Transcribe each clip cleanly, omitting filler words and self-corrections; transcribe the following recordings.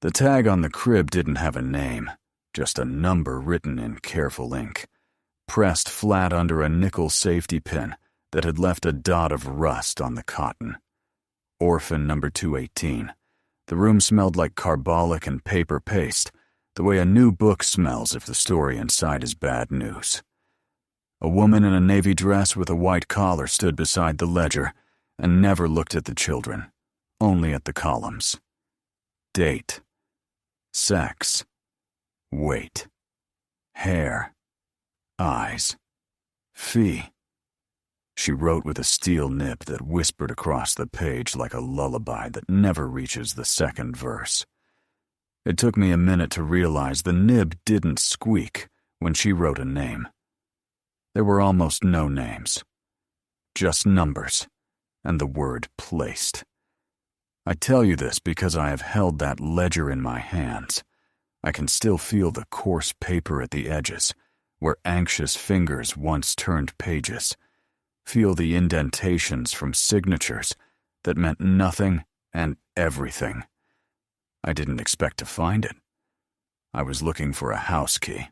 The tag on the crib didn't have a name, just a number written in careful ink, pressed flat under a nickel safety pin that had left a dot of rust on the cotton. Orphan number 218. The room smelled like carbolic and paper paste, the way a new book smells if the story inside is bad news. A woman in a navy dress with a white collar stood beside the ledger and never looked at the children, only at the columns. Date. Sex. Weight. Hair. Eyes. Fee. She wrote with a steel nib that whispered across the page like a lullaby that never reaches the second verse. It took me a minute to realize the nib didn't squeak when she wrote a name. There were almost no names, just numbers and the word placed. I tell you this because I have held that ledger in my hands. I can still feel the coarse paper at the edges, where anxious fingers once turned pages. Feel the indentations from signatures that meant nothing and everything. I didn't expect to find it. I was looking for a house key.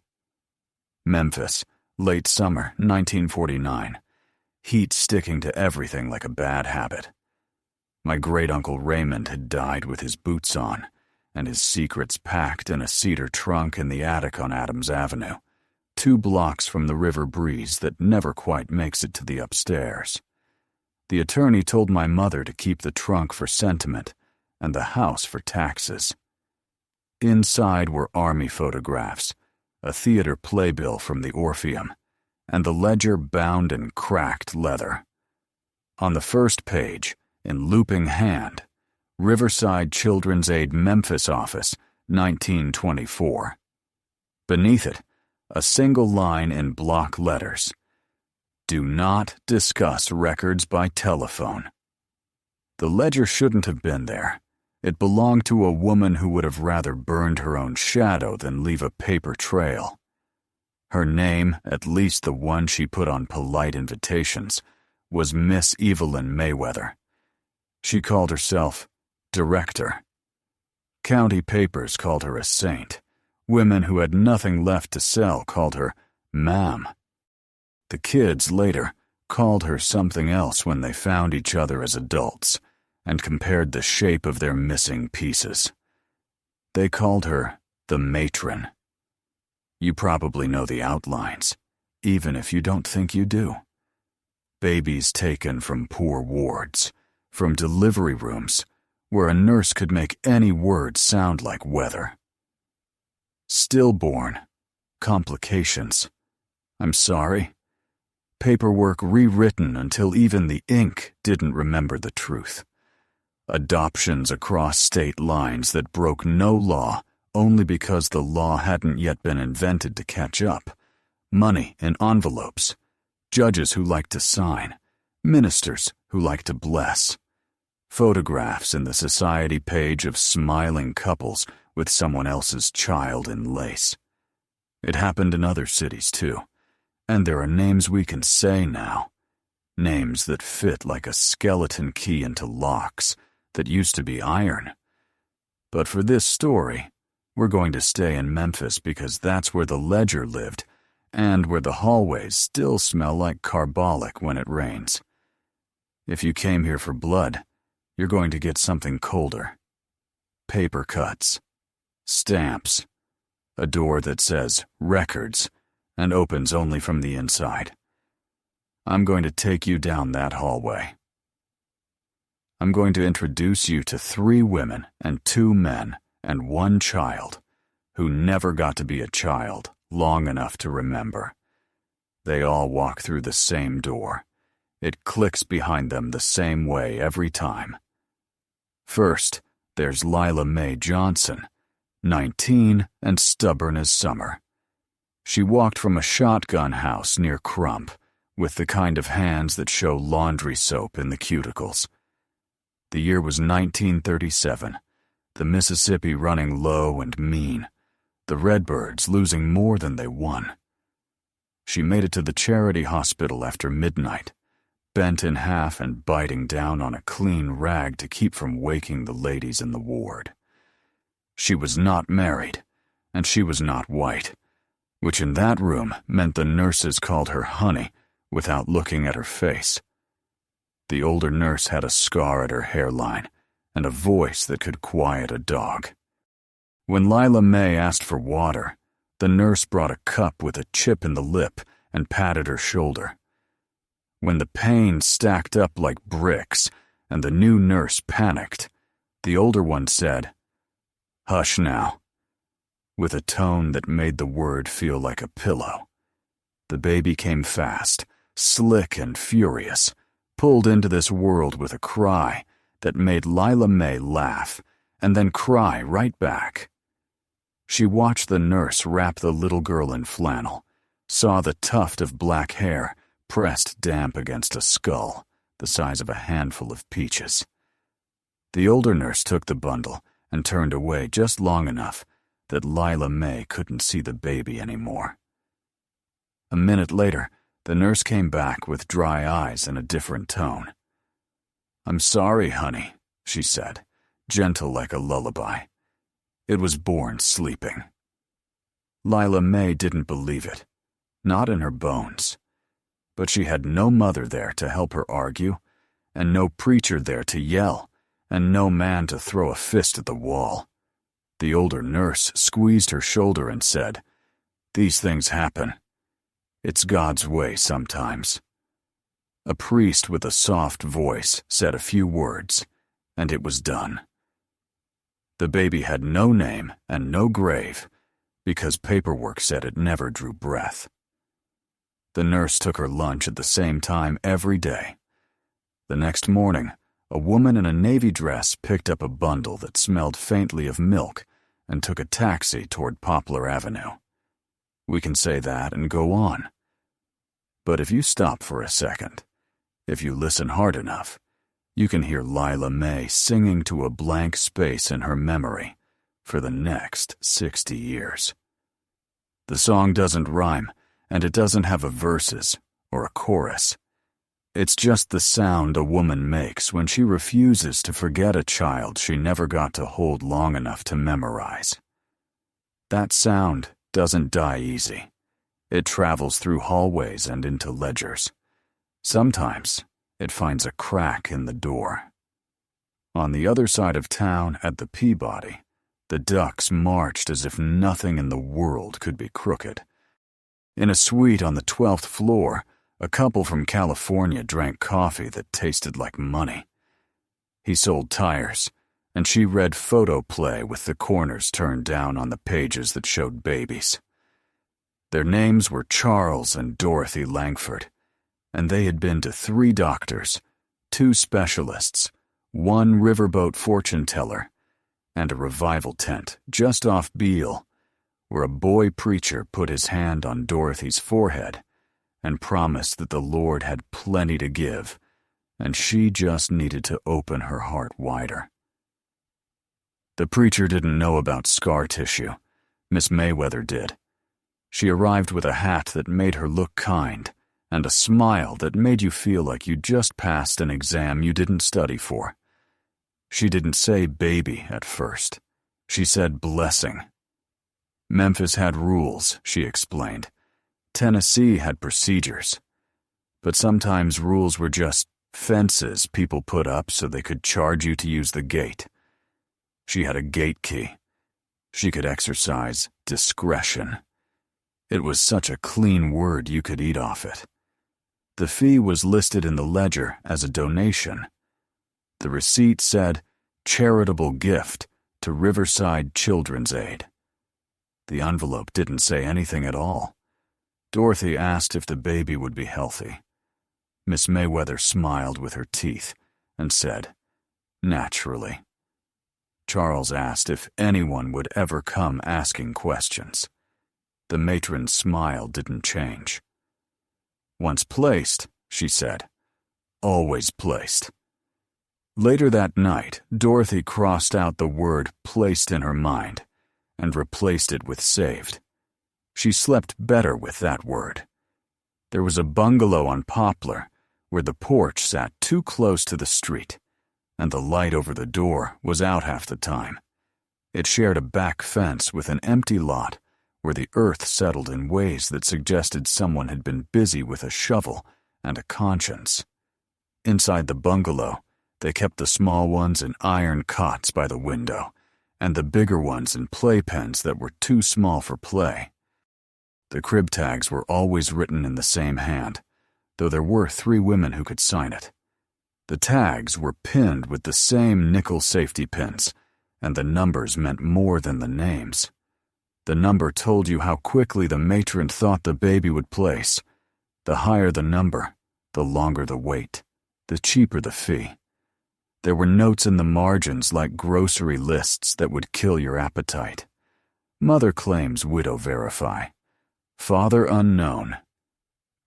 Memphis, late summer, 1949. Heat sticking to everything like a bad habit. My great-uncle Raymond had died with his boots on, and his secrets packed in a cedar trunk in the attic on Adams Avenue, 2 blocks from the river breeze that never quite makes it to the upstairs. The attorney told my mother to keep the trunk for sentiment and the house for taxes. Inside were army photographs, a theater playbill from the Orpheum, and the ledger bound in cracked leather. On the first page, in looping hand, Riverside Children's Aid Memphis Office, 1924. Beneath it, a single line in block letters. Do not discuss records by telephone. The ledger shouldn't have been there. It belonged to a woman who would have rather burned her own shadow than leave a paper trail. Her name, at least the one she put on polite invitations, was Miss Evelyn Mayweather. She called herself Director. County papers called her a saint. Women who had nothing left to sell called her Ma'am. The kids later called her something else when they found each other as adults and compared the shape of their missing pieces. They called her the Matron. You probably know the outlines, even if you don't think you do. Babies taken from poor wards, from delivery rooms, where a nurse could make any word sound like weather. Stillborn. Complications. I'm sorry. Paperwork rewritten until even the ink didn't remember the truth. Adoptions across state lines that broke no law only because the law hadn't yet been invented to catch up. Money in envelopes. Judges who like to sign. Ministers who like to bless. Photographs in the society page of smiling couples with someone else's child in lace. It happened in other cities too, and there are names we can say now. Names that fit like a skeleton key into locks that used to be iron. But for this story, we're going to stay in Memphis because that's where the ledger lived and where the hallways still smell like carbolic when it rains. If you came here for blood, you're going to get something colder. Paper cuts. Stamps. A door that says records and opens only from the inside. I'm going to take you down that hallway. I'm going to introduce you to 3 women and 2 men and 1 child who never got to be a child long enough to remember. They all walk through the same door. It clicks behind them the same way every time. First, there's Lila Mae Johnson, 19 and stubborn as summer. She walked from a shotgun house near Crump, with the kind of hands that show laundry soap in the cuticles. The year was 1937, the Mississippi running low and mean, the Redbirds losing more than they won. She made it to the charity hospital after midnight, bent in half and biting down on a clean rag to keep from waking the ladies in the ward. She was not married, and she was not white, which in that room meant the nurses called her honey without looking at her face. The older nurse had a scar at her hairline and a voice that could quiet a dog. When Lila May asked for water, the nurse brought a cup with a chip in the lip and patted her shoulder. When the pain stacked up like bricks and the new nurse panicked, the older one said, "Hush now," with a tone that made the word feel like a pillow. The baby came fast, slick and furious, pulled into this world with a cry that made Lila May laugh and then cry right back. She watched the nurse wrap the little girl in flannel, saw the tuft of black hair pressed damp against a skull the size of a handful of peaches. The older nurse took the bundle and turned away just long enough that Lila May couldn't see the baby anymore. A minute later, the nurse came back with dry eyes and a different tone. "I'm sorry, honey," she said, gentle like a lullaby. It was born sleeping. Lila May didn't believe it, not in her bones. But she had no mother there to help her argue, and no preacher there to yell, and no man to throw a fist at the wall. The older nurse squeezed her shoulder and said, "These things happen. It's God's way sometimes." A priest with a soft voice said a few words, and it was done. The baby had no name and no grave, because paperwork said it never drew breath. The nurse took her lunch at the same time every day. The next morning, a woman in a navy dress picked up a bundle that smelled faintly of milk and took a taxi toward Poplar Avenue. We can say that and go on. But if you stop for a second, if you listen hard enough, you can hear Lila May singing to a blank space in her memory for the next 60 years. The song doesn't rhyme, and it doesn't have a verses or a chorus. It's just the sound a woman makes when she refuses to forget a child she never got to hold long enough to memorize. That sound doesn't die easy. It travels through hallways and into ledgers. Sometimes it finds a crack in the door. On the other side of town at the Peabody, the ducks marched as if nothing in the world could be crooked. In a suite on the 12th floor, a couple from California drank coffee that tasted like money. He sold tires, and she read photoplay with the corners turned down on the pages that showed babies. Their names were Charles and Dorothy Langford, and they had been to 3 doctors, 2 specialists, 1 riverboat fortune teller, and a revival tent just off Beale, where a boy preacher put his hand on Dorothy's forehead and promised that the Lord had plenty to give, and she just needed to open her heart wider. The preacher didn't know about scar tissue. Miss Mayweather did. She arrived with a hat that made her look kind, and a smile that made you feel like you just passed an exam you didn't study for. She didn't say baby at first. She said blessing. Memphis had rules, she explained. Tennessee had procedures. But sometimes rules were just fences people put up so they could charge you to use the gate. She had a gate key. She could exercise discretion. It was such a clean word you could eat off it. The fee was listed in the ledger as a donation. The receipt said, "Charitable gift to Riverside Children's Aid." The envelope didn't say anything at all. Dorothy asked if the baby would be healthy. Miss Mayweather smiled with her teeth and said, "Naturally." Charles asked if anyone would ever come asking questions. The matron's smile didn't change. "Once placed," she said, "always placed." Later that night, Dorothy crossed out the word placed in her mind and replaced it with saved. She slept better with that word. There was a bungalow on Poplar where the porch sat too close to the street, and the light over the door was out half the time. It shared a back fence with an empty lot where the earth settled in ways that suggested someone had been busy with a shovel and a conscience. Inside the bungalow, they kept the small ones in iron cots by the window, and the bigger ones in playpens that were too small for play. The crib tags were always written in the same hand, though there were 3 women who could sign it. The tags were pinned with the same nickel safety pins, and the numbers meant more than the names. The number told you how quickly the matron thought the baby would place. The higher the number, the longer the wait, the cheaper the fee. There were notes in the margins like grocery lists that would kill your appetite. Mother claims widow verify. Father unknown.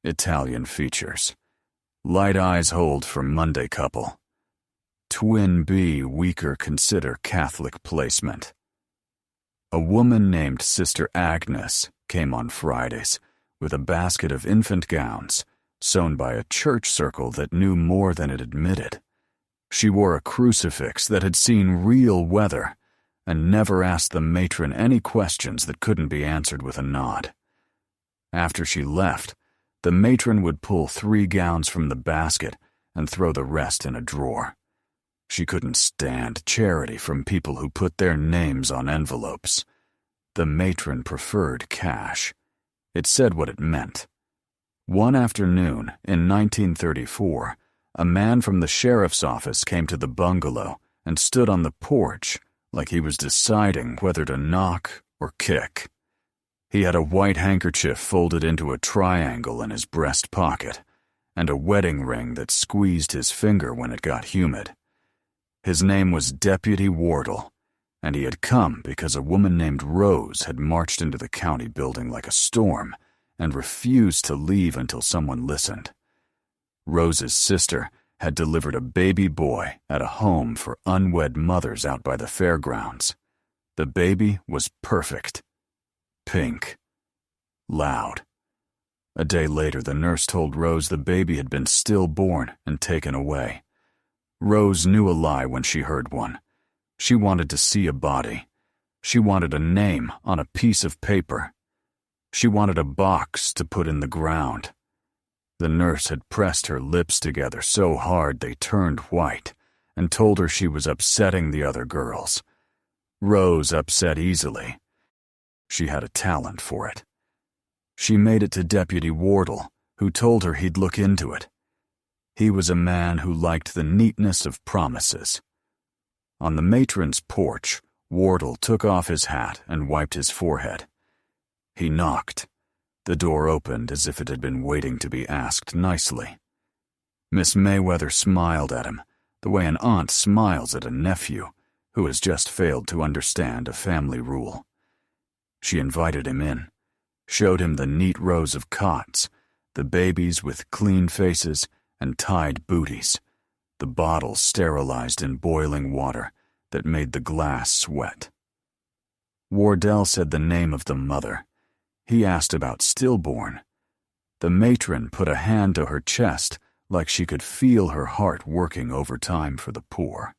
Italian features. Light eyes hold for Monday couple. Twin B weaker consider Catholic placement. A woman named Sister Agnes came on Fridays with a basket of infant gowns sewn by a church circle that knew more than it admitted. She wore a crucifix that had seen real weather and never asked the matron any questions that couldn't be answered with a nod. After she left, the matron would pull 3 gowns from the basket and throw the rest in a drawer. She couldn't stand charity from people who put their names on envelopes. The matron preferred cash. It said what it meant. One afternoon in 1934, a man from the sheriff's office came to the bungalow and stood on the porch like he was deciding whether to knock or kick. He had a white handkerchief folded into a triangle in his breast pocket and a wedding ring that squeezed his finger when it got humid. His name was Deputy Wardle, and he had come because a woman named Rose had marched into the county building like a storm and refused to leave until someone listened. Rose's sister had delivered a baby boy at a home for unwed mothers out by the fairgrounds. The baby was perfect. Pink. Loud. A day later, the nurse told Rose the baby had been stillborn and taken away. Rose knew a lie when she heard one. She wanted to see a body. She wanted a name on a piece of paper. She wanted a box to put in the ground. The nurse had pressed her lips together so hard they turned white and told her she was upsetting the other girls. Rose upset easily. She had a talent for it. She made it to Deputy Wardle, who told her he'd look into it. He was a man who liked the neatness of promises. On the matron's porch, Wardle took off his hat and wiped his forehead. He knocked. The door opened as if it had been waiting to be asked nicely. Miss Mayweather smiled at him, the way an aunt smiles at a nephew who has just failed to understand a family rule. She invited him in, showed him the neat rows of cots, the babies with clean faces and tied booties, the bottles sterilized in boiling water that made the glass sweat. Wardell said the name of the mother. He asked about stillborn. The matron put a hand to her chest like she could feel her heart working overtime for the poor.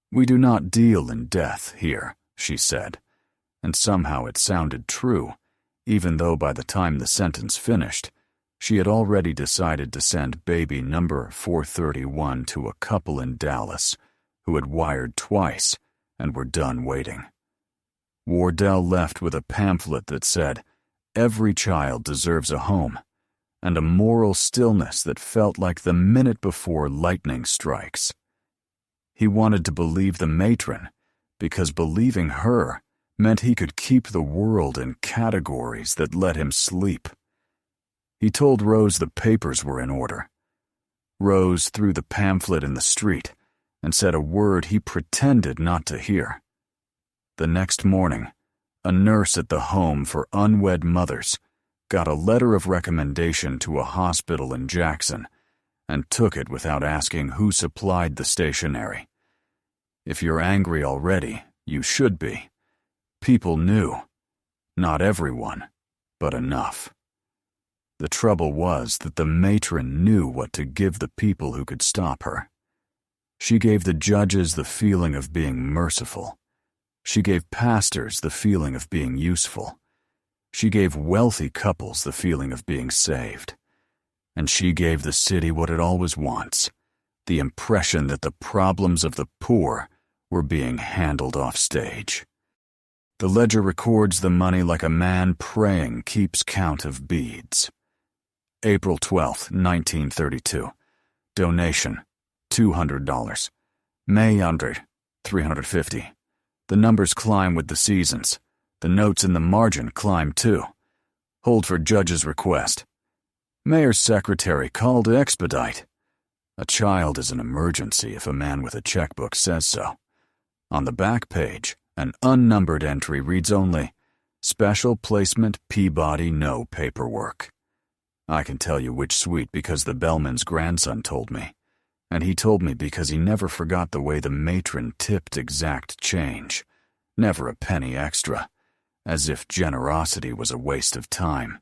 "We do not deal in death here," she said, and somehow it sounded true, even though by the time the sentence finished, she had already decided to send baby number 431 to a couple in Dallas who had wired twice and were done waiting. Wardell left with a pamphlet that said, "Every child deserves a home," and a moral stillness that felt like the minute before lightning strikes. He wanted to believe the matron, because believing her meant he could keep the world in categories that let him sleep. He told Rose the papers were in order. Rose threw the pamphlet in the street and said a word he pretended not to hear. The next morning, a nurse at the home for unwed mothers got a letter of recommendation to a hospital in Jackson and took it without asking who supplied the stationery. If you're angry already, you should be. People knew. Not everyone, but enough. The trouble was that the matron knew what to give the people who could stop her. She gave the judges the feeling of being merciful, She gave pastors the feeling of being useful. She gave wealthy couples the feeling of being saved. And she gave the city what it always wants, the impression that the problems of the poor were being handled off stage. The ledger records the money like a man praying keeps count of beads. April 12, 1932. Donation, $200. May under, $350. The numbers climb with the seasons. The notes in the margin climb too. Hold for judge's request. Mayor's secretary called to expedite. A child is an emergency if a man with a checkbook says so. On the back page, an unnumbered entry reads only, Special Placement Peabody, no paperwork. I can tell you which suite because the bellman's grandson told me. And he told me because he never forgot the way the matron tipped exact change. Never a penny extra. As if generosity was a waste of time.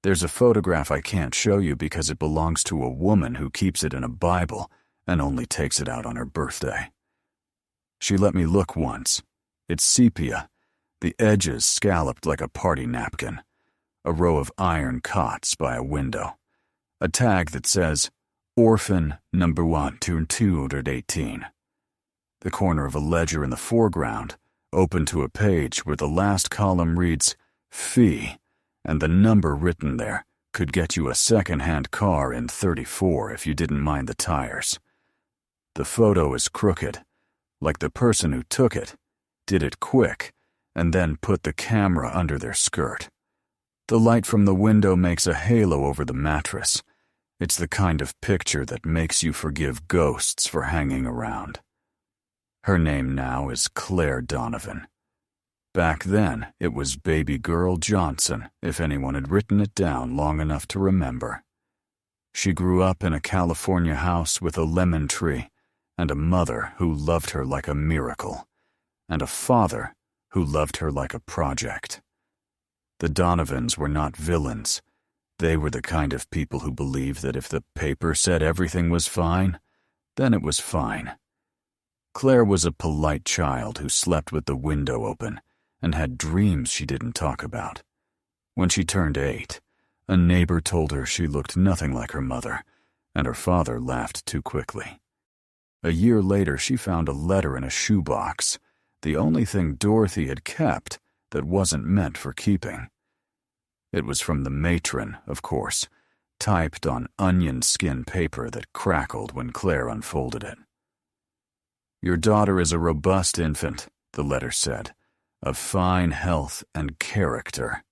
There's a photograph I can't show you because it belongs to a woman who keeps it in a Bible and only takes it out on her birthday. She let me look once. It's sepia, the edges scalloped like a party napkin, a row of iron cots by a window, a tag that says, Orphan number 1 to 218. The corner of a ledger in the foreground, open to a page where the last column reads, Fee, and the number written there could get you a second-hand car in 34 if you didn't mind the tires. The photo is crooked, like the person who took it did it quick and then put the camera under their skirt. The light from the window makes a halo over the mattress. It's the kind of picture that makes you forgive ghosts for hanging around. Her name now is Claire Donovan. Back then, it was Baby Girl Johnson, if anyone had written it down long enough to remember. She grew up in a California house with a lemon tree, and a mother who loved her like a miracle, and a father who loved her like a project. The Donovans were not villains. They were the kind of people who believed that if the paper said everything was fine, then it was fine. Claire was a polite child who slept with the window open and had dreams she didn't talk about. When she turned 8, a neighbor told her she looked nothing like her mother, and her father laughed too quickly. A year later, she found a letter in a shoebox, the only thing Dorothy had kept that wasn't meant for keeping. It was from the matron, of course, typed on onion skin paper that crackled when Claire unfolded it. Your daughter is a robust infant, the letter said, of fine health and character.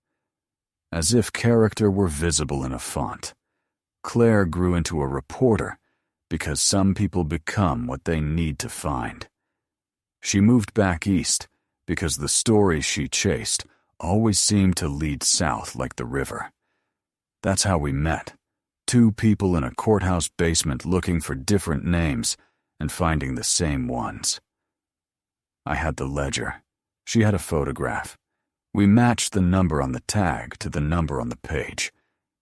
As if character were visible in a font. Claire grew into a reporter because some people become what they need to find. She moved back east because the stories she chased always seemed to lead south like the river. That's how we met. 2 people in a courthouse basement looking for different names and finding the same ones. I had the ledger. She had a photograph. We matched the number on the tag to the number on the page,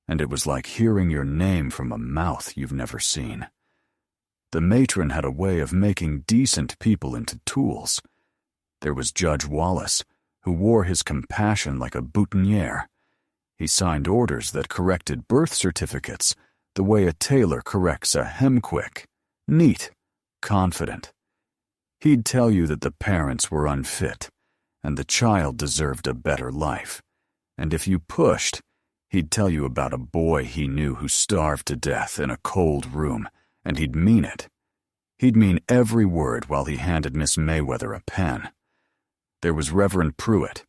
and it was like hearing your name from a mouth you've never seen. The matron had a way of making decent people into tools. There was Judge Wallace, who wore his compassion like a boutonniere. He signed orders that corrected birth certificates the way a tailor corrects a hemquick. Neat, confident. He'd tell you that the parents were unfit, and the child deserved a better life. And if you pushed, he'd tell you about a boy he knew who starved to death in a cold room, and he'd mean it. He'd mean every word while he handed Miss Mayweather a pen. There was Reverend Pruitt,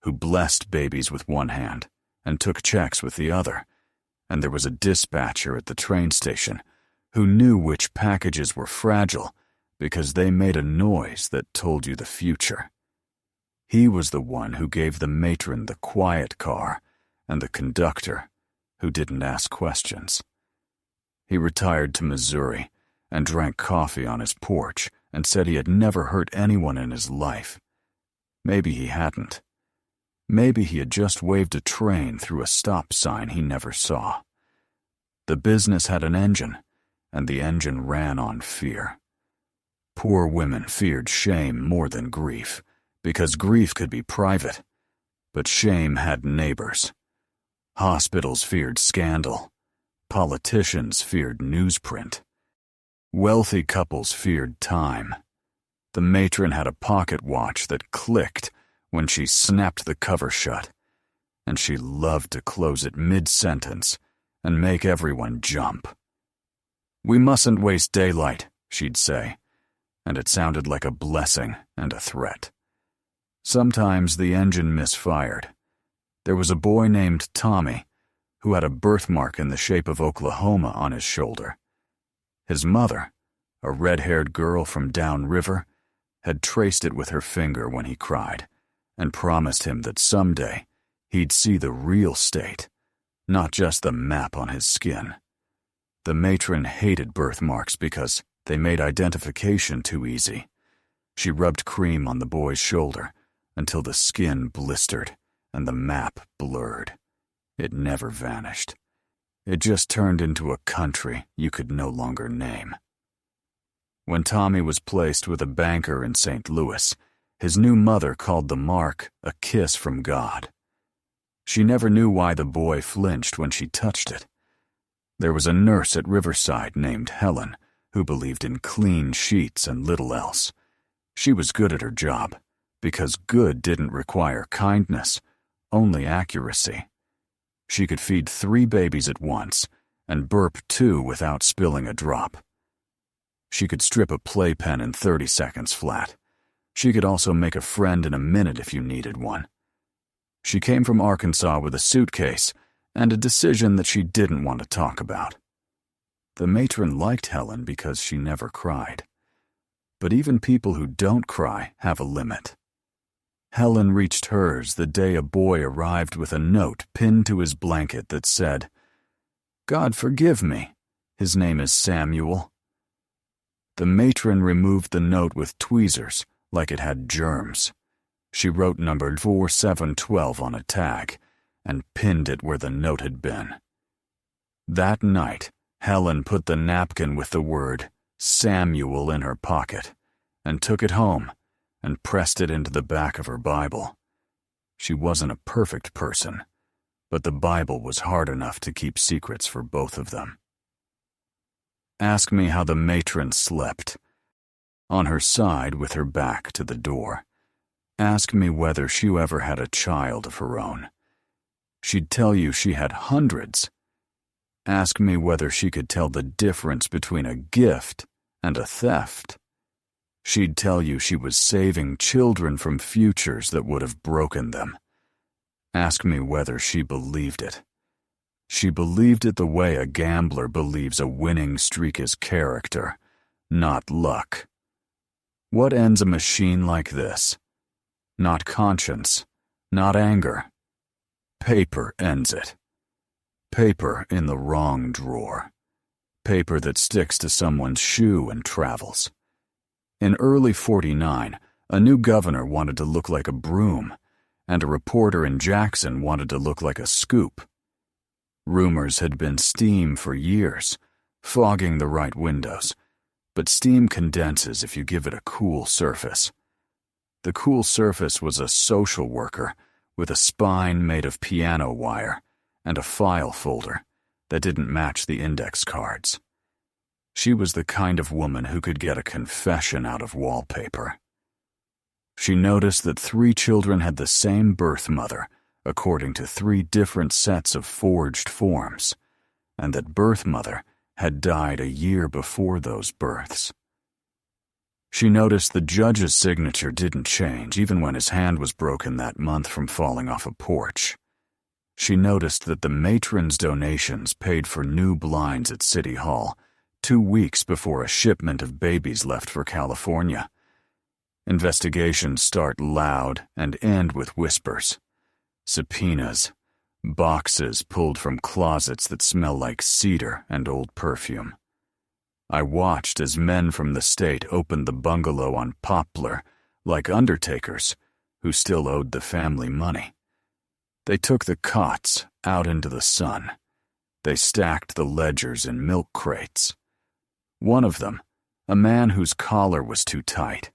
who blessed babies with one hand and took checks with the other, and there was a dispatcher at the train station who knew which packages were fragile because they made a noise that told you the future. He was the one who gave the matron the quiet car and the conductor who didn't ask questions. He retired to Missouri and drank coffee on his porch and said he had never hurt anyone in his life. Maybe he hadn't. Maybe he had just waved a train through a stop sign he never saw. The business had an engine, and the engine ran on fear. Poor women feared shame more than grief, because grief could be private, but shame had neighbors. Hospitals feared scandal. Politicians feared newsprint. Wealthy couples feared time. The matron had a pocket watch that clicked when she snapped the cover shut, and she loved to close it mid-sentence and make everyone jump. "We mustn't waste daylight," she'd say, and it sounded like a blessing and a threat. Sometimes the engine misfired. There was a boy named Tommy who had a birthmark in the shape of Oklahoma on his shoulder. His mother, a red-haired girl from downriver, had traced it with her finger when he cried and promised him that someday he'd see the real state, not just the map on his skin. The matron hated birthmarks because they made identification too easy. She rubbed cream on the boy's shoulder until the skin blistered and the map blurred. It never vanished. It just turned into a country you could no longer name. When Tommy was placed with a banker in St. Louis, his new mother called the mark a kiss from God. She never knew why the boy flinched when she touched it. There was a nurse at Riverside named Helen who believed in clean sheets and little else. She was good at her job because good didn't require kindness, only accuracy. She could feed 3 babies at once and burp 2 without spilling a drop. She could strip a playpen in 30 seconds flat. She could also make a friend in a minute if you needed one. She came from Arkansas with a suitcase and a decision that she didn't want to talk about. The matron liked Helen because she never cried. But even people who don't cry have a limit. Helen reached hers the day a boy arrived with a note pinned to his blanket that said, "God forgive me. His name is Samuel." The matron removed the note with tweezers like it had germs. She wrote number 4712 on a tag and pinned it where the note had been. That night, Helen put the napkin with the word Samuel in her pocket and took it home and pressed it into the back of her Bible. She wasn't a perfect person, but the Bible was hard enough to keep secrets for both of them. Ask me how the matron slept. On her side with her back to the door. Ask me whether she ever had a child of her own. She'd tell you she had hundreds. Ask me whether she could tell the difference between a gift and a theft. She'd tell you she was saving children from futures that would have broken them. Ask me whether she believed it. She believed it the way a gambler believes a winning streak is character, not luck. What ends a machine like this? Not conscience, not anger. Paper ends it. Paper in the wrong drawer. Paper that sticks to someone's shoe and travels. In early '49, a new governor wanted to look like a broom, and a reporter in Jackson wanted to look like a scoop. Rumors had been steam for years, fogging the right windows, but steam condenses if you give it a cool surface. The cool surface was a social worker with a spine made of piano wire and a file folder that didn't match the index cards. She was the kind of woman who could get a confession out of wallpaper. She noticed that 3 children had the same birth mother, according to 3 different sets of forged forms, and that birth mother had died a year before those births. She noticed the judge's signature didn't change even when his hand was broken that month from falling off a porch. She noticed that the matron's donations paid for new blinds at City Hall 2 weeks before a shipment of babies left for California. Investigations start loud and end with whispers. Subpoenas. Boxes pulled from closets that smell like cedar and old perfume. I watched as men from the state opened the bungalow on Poplar like undertakers who still owed the family money. They took the cots out into the sun. They stacked the ledgers in milk crates. One of them, a man whose collar was too tight,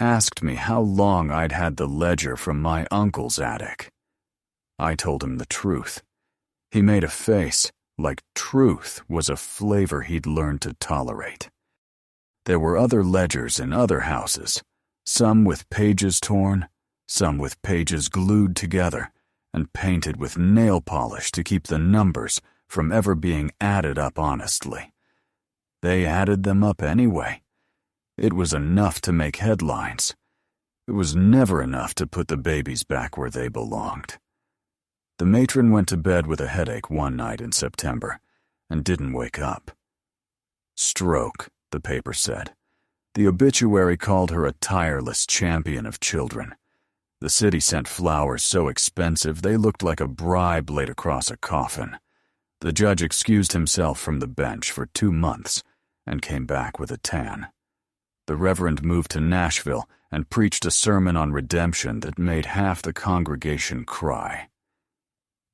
asked me how long I'd had the ledger from my uncle's attic. I told him the truth. He made a face, like truth was a flavor he'd learned to tolerate. There were other ledgers in other houses, some with pages torn, some with pages glued together and painted with nail polish to keep the numbers from ever being added up honestly. They added them up anyway. It was enough to make headlines. It was never enough to put the babies back where they belonged. The matron went to bed with a headache one night in September and didn't wake up. Stroke, the paper said. The obituary called her a tireless champion of children. The city sent flowers so expensive they looked like a bribe laid across a coffin. The judge excused himself from the bench for 2 months and came back with a tan. The reverend moved to Nashville and preached a sermon on redemption that made half the congregation cry.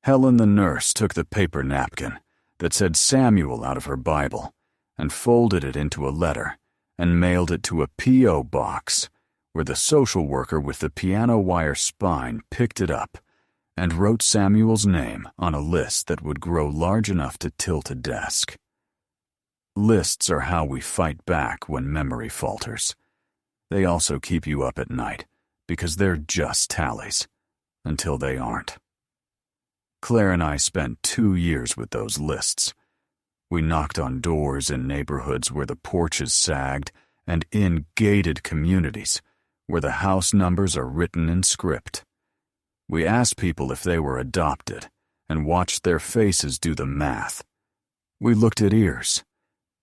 Helen the nurse took the paper napkin that said Samuel out of her Bible and folded it into a letter and mailed it to a P.O. box, where the social worker with the piano wire spine picked it up and wrote Samuel's name on a list that would grow large enough to tilt a desk. Lists are how we fight back when memory falters. They also keep you up at night because they're just tallies, until they aren't. Claire and I spent 2 years with those lists. We knocked on doors in neighborhoods where the porches sagged and in gated communities where the house numbers are written in script. We asked people if they were adopted and watched their faces do the math. We looked at ears.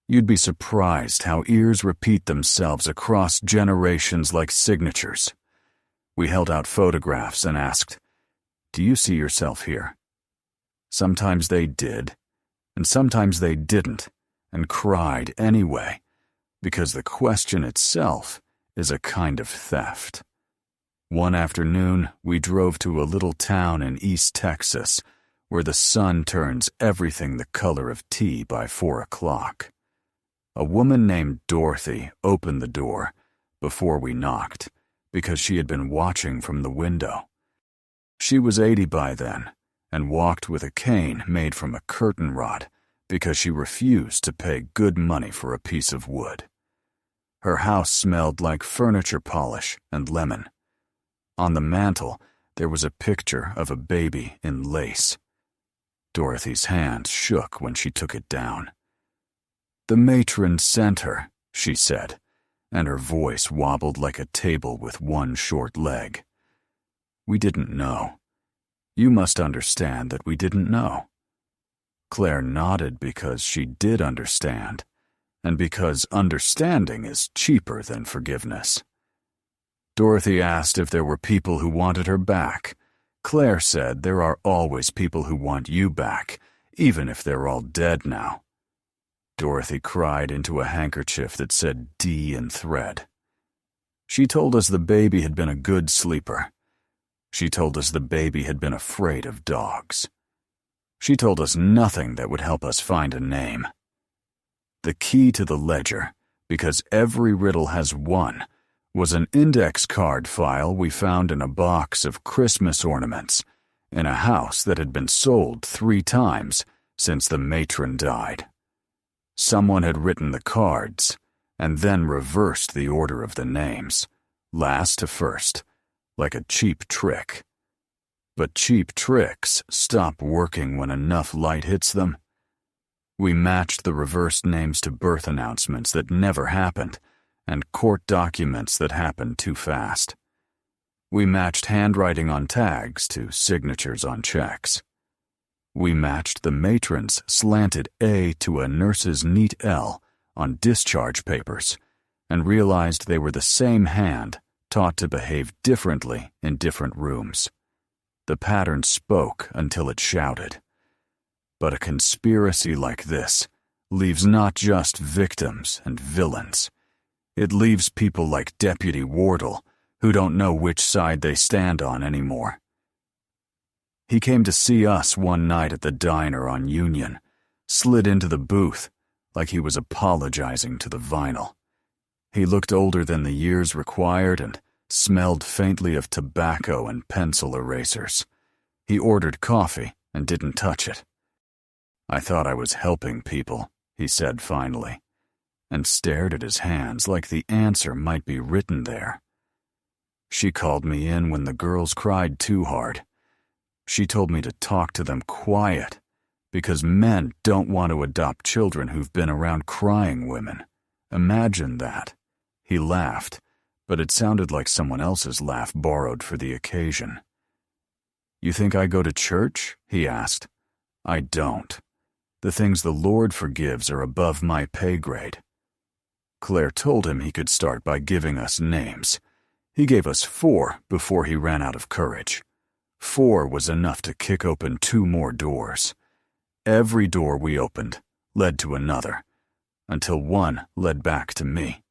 You'd be surprised how ears repeat themselves across generations like signatures. We held out photographs and asked, "Do you see yourself here?" Sometimes they did, and sometimes they didn't, and cried anyway, because the question itself is a kind of theft. One afternoon, we drove to a little town in East Texas where the sun turns everything the color of tea by 4 o'clock. A woman named Dorothy opened the door before we knocked because she had been watching from the window. She was 80 by then and walked with a cane made from a curtain rod because she refused to pay good money for a piece of wood. Her house smelled like furniture polish and lemon. On the mantel, there was a picture of a baby in lace. Dorothy's hand shook when she took it down. "The matron sent her," she said, and her voice wobbled like a table with one short leg. We didn't know. You must understand that we didn't know. Claire nodded because she did understand, and because understanding is cheaper than forgiveness. Dorothy asked if there were people who wanted her back. Claire said there are always people who want you back, even if they're all dead now. Dorothy cried into a handkerchief that said D in thread. She told us the baby had been a good sleeper. She told us the baby had been afraid of dogs. She told us nothing that would help us find a name. The key to the ledger, because every riddle has one, was an index card file we found in a box of Christmas ornaments in a house that had been sold 3 times since the matron died. Someone had written the cards and then reversed the order of the names, last to first, like a cheap trick. But cheap tricks stop working when enough light hits them. We matched the reversed names to birth announcements that never happened and court documents that happened too fast. We matched handwriting on tags to signatures on checks. We matched the matron's slanted A to a nurse's neat L on discharge papers and realized they were the same hand taught to behave differently in different rooms. The pattern spoke until it shouted. But a conspiracy like this leaves not just victims and villains. It leaves people like Deputy Wardle who don't know which side they stand on anymore. He came to see us one night at the diner on Union, slid into the booth like he was apologizing to the vinyl. He looked older than the years required and smelled faintly of tobacco and pencil erasers. He ordered coffee and didn't touch it. "I thought I was helping people," he said finally, and stared at his hands like the answer might be written there. She called me in when the girls cried too hard. She told me to talk to them quiet, because men don't want to adopt children who've been around crying women. Imagine that. He laughed, but it sounded like someone else's laugh borrowed for the occasion. "You think I go to church?" he asked. "I don't. The things the Lord forgives are above my pay grade." Claire told him he could start by giving us names. He gave us 4 before he ran out of courage. 4 was enough to kick open 2 more doors. Every door we opened led to another, until one led back to me.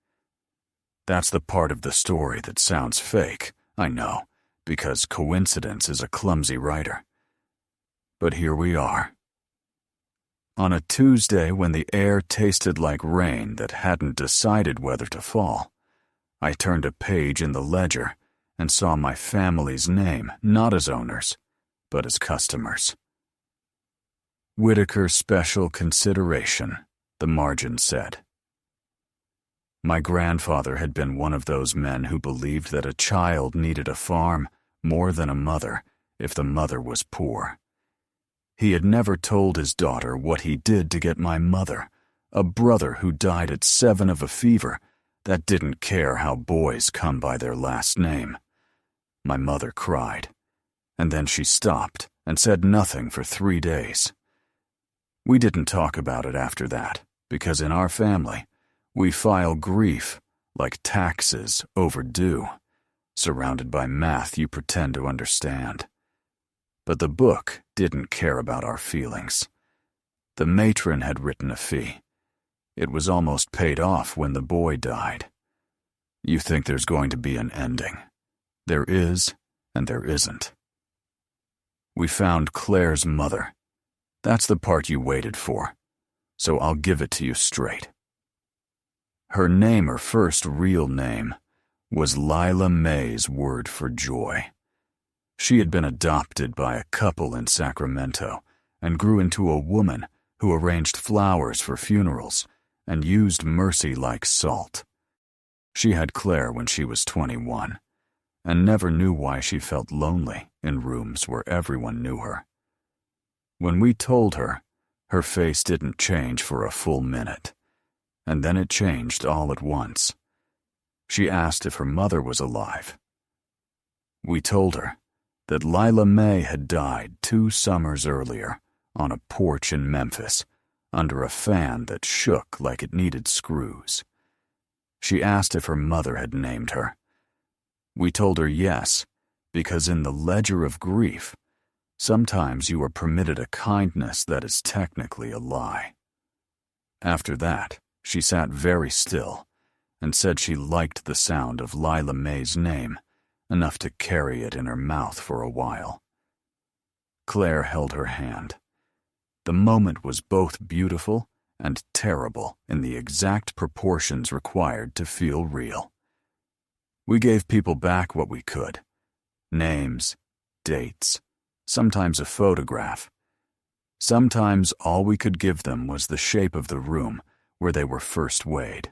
That's the part of the story that sounds fake, I know, because coincidence is a clumsy writer. But here we are. On a Tuesday when the air tasted like rain that hadn't decided whether to fall, I turned a page in the ledger and saw my family's name not as owners, but as customers. "Whitaker Special Consideration," the margin said. My grandfather had been one of those men who believed that a child needed a farm more than a mother if the mother was poor. He had never told his daughter what he did to get my mother, a brother who died at 7 of a fever that didn't care how boys come by their last name. My mother cried, and then she stopped and said nothing for 3 days. We didn't talk about it after that, because in our family, we file grief like taxes overdue, surrounded by math you pretend to understand. But the book didn't care about our feelings. The matron had written a fee. It was almost paid off when the boy died. You think there's going to be an ending. There is, and there isn't. We found Claire's mother. That's the part you waited for, so I'll give it to you straight. Her name, her first real name, was Lila May's word for joy. She had been adopted by a couple in Sacramento and grew into a woman who arranged flowers for funerals and used mercy like salt. She had Claire when she was 21 and never knew why she felt lonely in rooms where everyone knew her. When we told her, her face didn't change for a full minute, and then it changed all at once. She asked if her mother was alive. We told her that Lila May had died 2 summers earlier on a porch in Memphis under a fan that shook like it needed screws. She asked if her mother had named her. We told her yes, because in the ledger of grief, sometimes you are permitted a kindness that is technically a lie. After that, she sat very still and said she liked the sound of Lila May's name enough to carry it in her mouth for a while. Claire held her hand. The moment was both beautiful and terrible in the exact proportions required to feel real. We gave people back what we could. Names, dates, sometimes a photograph. Sometimes all we could give them was the shape of the room where they were first weighed.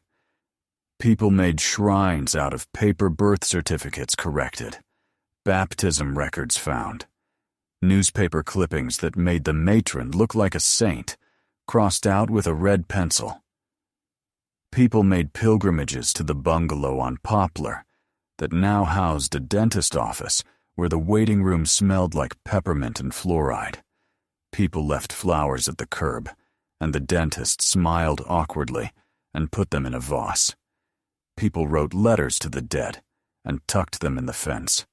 People made shrines out of paper birth certificates corrected, baptism records found, newspaper clippings that made the matron look like a saint, crossed out with a red pencil. People made pilgrimages to the bungalow on Poplar that now housed a dentist office where the waiting room smelled like peppermint and fluoride. People left flowers at the curb, and the dentist smiled awkwardly and put them in a vase. People wrote letters to the dead and tucked them in the fence.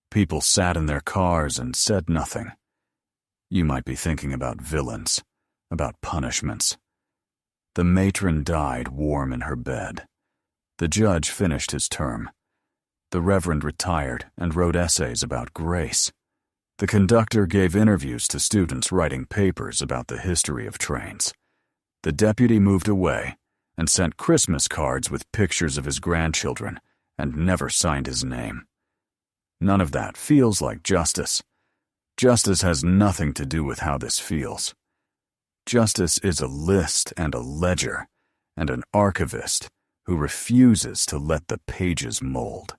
People sat in their cars and said nothing. You might be thinking about villains, about punishments. The matron died warm in her bed. The judge finished his term. The reverend retired and wrote essays about grace. The conductor gave interviews to students writing papers about the history of trains. The deputy moved away, and sent Christmas cards with pictures of his grandchildren and never signed his name. None of that feels like justice. Justice has nothing to do with how this feels. Justice is a list and a ledger and an archivist who refuses to let the pages mold.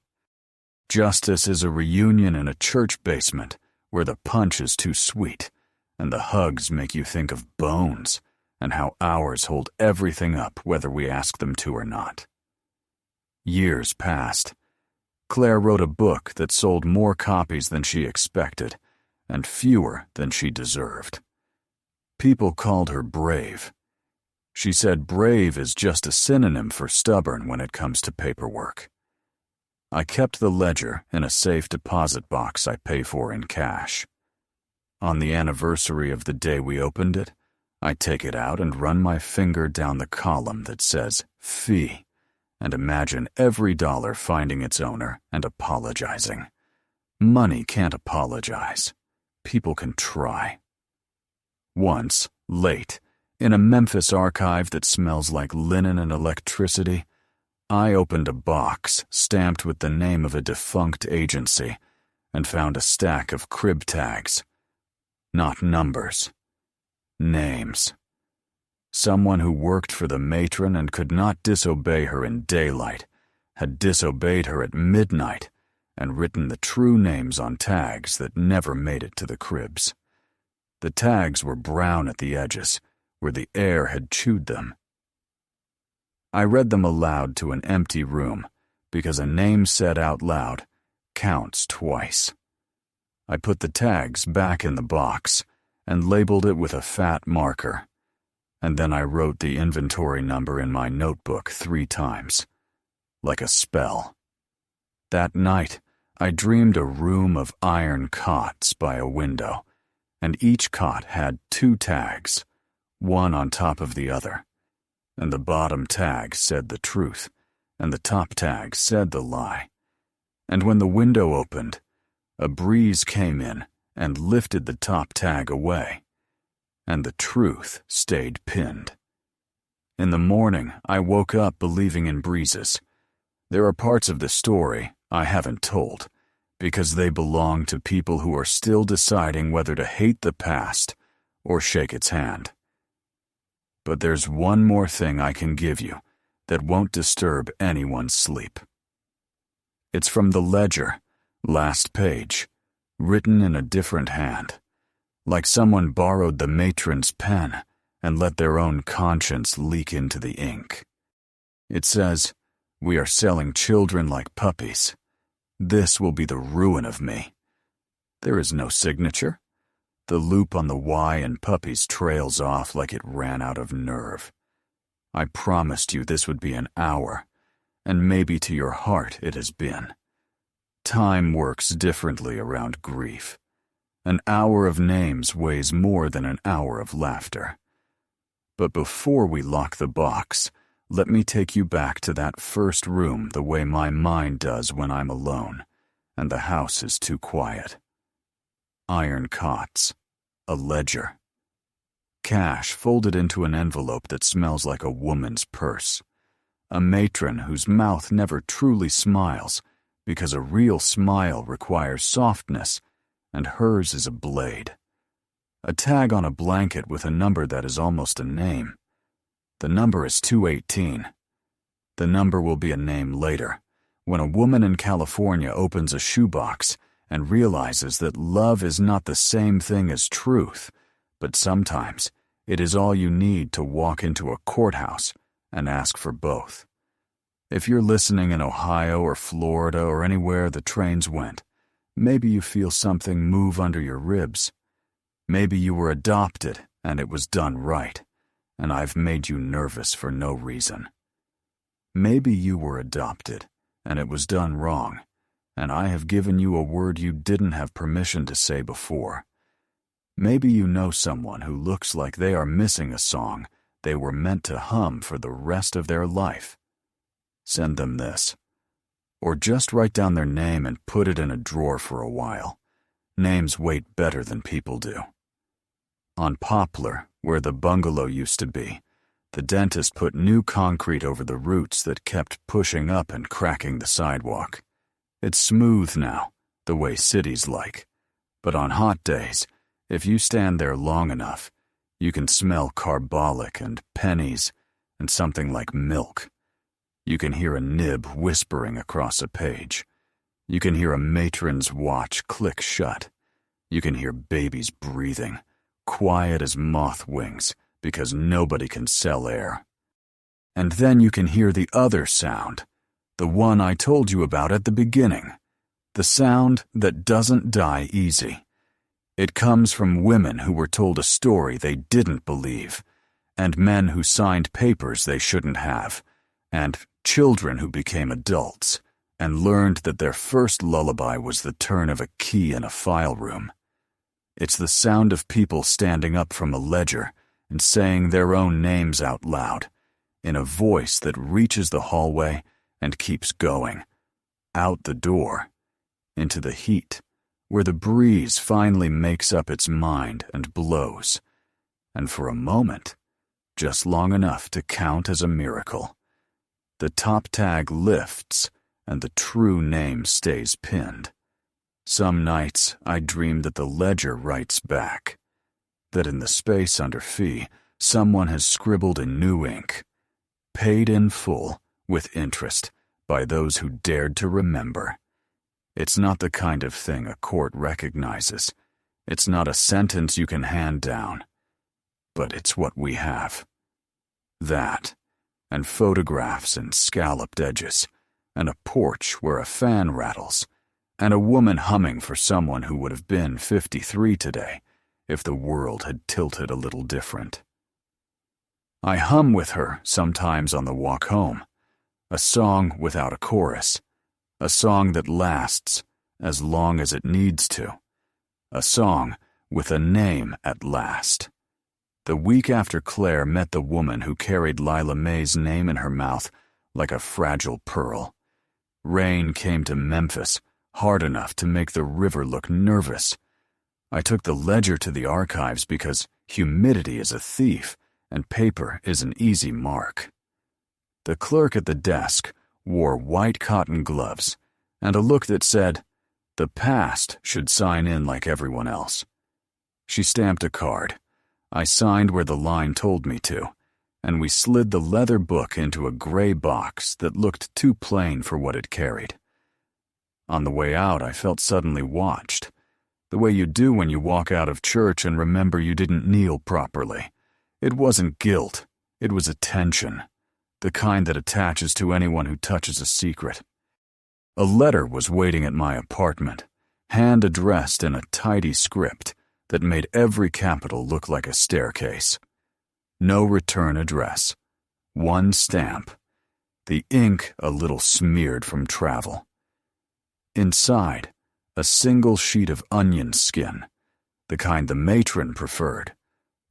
Justice is a reunion in a church basement where the punch is too sweet and the hugs make you think of bones and how ours hold everything up whether we ask them to or not. Years passed. Claire wrote a book that sold more copies than she expected and fewer than she deserved. People called her brave. She said brave is just a synonym for stubborn when it comes to paperwork. I kept the ledger in a safe deposit box I pay for in cash. On the anniversary of the day we opened it, I take it out and run my finger down the column that says fee and imagine every dollar finding its owner and apologizing. Money can't apologize. People can try. Once, late, in a Memphis archive that smells like linen and electricity, I opened a box stamped with the name of a defunct agency and found a stack of crib tags. Not numbers. Names. Someone who worked for the matron and could not disobey her in daylight had disobeyed her at midnight and written the true names on tags that never made it to the cribs. The tags were brown at the edges, where the air had chewed them. I read them aloud to an empty room, because a name said out loud counts twice. I put the tags back in the box and labeled it with a fat marker, and then I wrote the inventory number in my notebook 3 times, like a spell. That night, I dreamed a room of iron cots by a window, and each cot had 2 tags, one on top of the other, and the bottom tag said the truth, and the top tag said the lie. And when the window opened, a breeze came in and lifted the top tag away, and the truth stayed pinned. In the morning, I woke up believing in breezes. There are parts of the story I haven't told, because they belong to people who are still deciding whether to hate the past or shake its hand. But there's one more thing I can give you that won't disturb anyone's sleep. It's from the ledger, last page, written in a different hand, like someone borrowed the matron's pen and let their own conscience leak into the ink. It says, "We are selling children like puppies. This will be the ruin of me." There is no signature. The loop on the Y in Puppies trails off like it ran out of nerve. I promised you this would be an hour, and maybe to your heart it has been. Time works differently around grief. An hour of names weighs more than an hour of laughter. But before we lock the box, let me take you back to that first room the way my mind does when I'm alone, and the house is too quiet. Iron cots. A ledger. Cash folded into an envelope that smells like a woman's purse. A matron whose mouth never truly smiles, because a real smile requires softness, and hers is a blade. A tag on a blanket with a number that is almost a name. The number is 218. The number will be a name later, when a woman in California opens a shoebox and realizes that love is not the same thing as truth, but sometimes it is all you need to walk into a courthouse and ask for both. If you're listening in Ohio or Florida or anywhere the trains went, maybe you feel something move under your ribs. Maybe you were adopted and it was done right, and I've made you nervous for no reason. Maybe you were adopted and it was done wrong, and I have given you a word you didn't have permission to say before. Maybe you know someone who looks like they are missing a song they were meant to hum for the rest of their life. Send them this. Or just write down their name and put it in a drawer for a while. Names weight better than people do. On Poplar, where the bungalow used to be, The dentist put new concrete over the roots that kept pushing up and cracking the sidewalk. It's smooth now, the way cities like. But on hot days, if you stand there long enough, you can smell carbolic and pennies and something like milk. You can hear a nib whispering across a page. You can hear a matron's watch click shut. You can hear babies breathing, quiet as moth wings, because nobody can sell air. And then you can hear the other sound, the one I told you about at the beginning, the sound that doesn't die easy. It comes from women who were told a story they didn't believe, and men who signed papers they shouldn't have, and children who became adults and learned that their first lullaby was the turn of a key in a file room. It's the sound of people standing up from a ledger and saying their own names out loud, in a voice that reaches the hallway and keeps going, out the door, into the heat, where the breeze finally makes up its mind and blows, and for a moment, just long enough to count as a miracle, the top tag lifts and the true name stays pinned. Some nights I dream that the ledger writes back, that in the space under fee, someone has scribbled in new ink, paid in full, with interest, by those who dared to remember. It's not the kind of thing a court recognizes. It's not a sentence you can hand down. But it's what we have. That, and photographs and scalloped edges, and a porch where a fan rattles, and a woman humming for someone who would have been 53 today, if the world had tilted a little different. I hum with her sometimes on the walk home, a song without a chorus, a song that lasts as long as it needs to, a song with a name at last. The week after Claire met the woman who carried Lila May's name in her mouth like a fragile pearl, rain came to Memphis hard enough to make the river look nervous. I took the ledger to the archives because humidity is a thief and paper is an easy mark. The clerk at the desk wore white cotton gloves and a look that said, "The past should sign in like everyone else." She stamped a card. I signed where the line told me to, and we slid the leather book into a gray box that looked too plain for what it carried. On the way out, I felt suddenly watched, the way you do when you walk out of church and remember you didn't kneel properly. It wasn't guilt, it was attention, the kind that attaches to anyone who touches a secret. A letter was waiting at my apartment, hand-addressed in a tidy script that made every capital look like a staircase. No return address. One stamp. The ink a little smeared from travel. Inside, a single sheet of onion skin, the kind the matron preferred,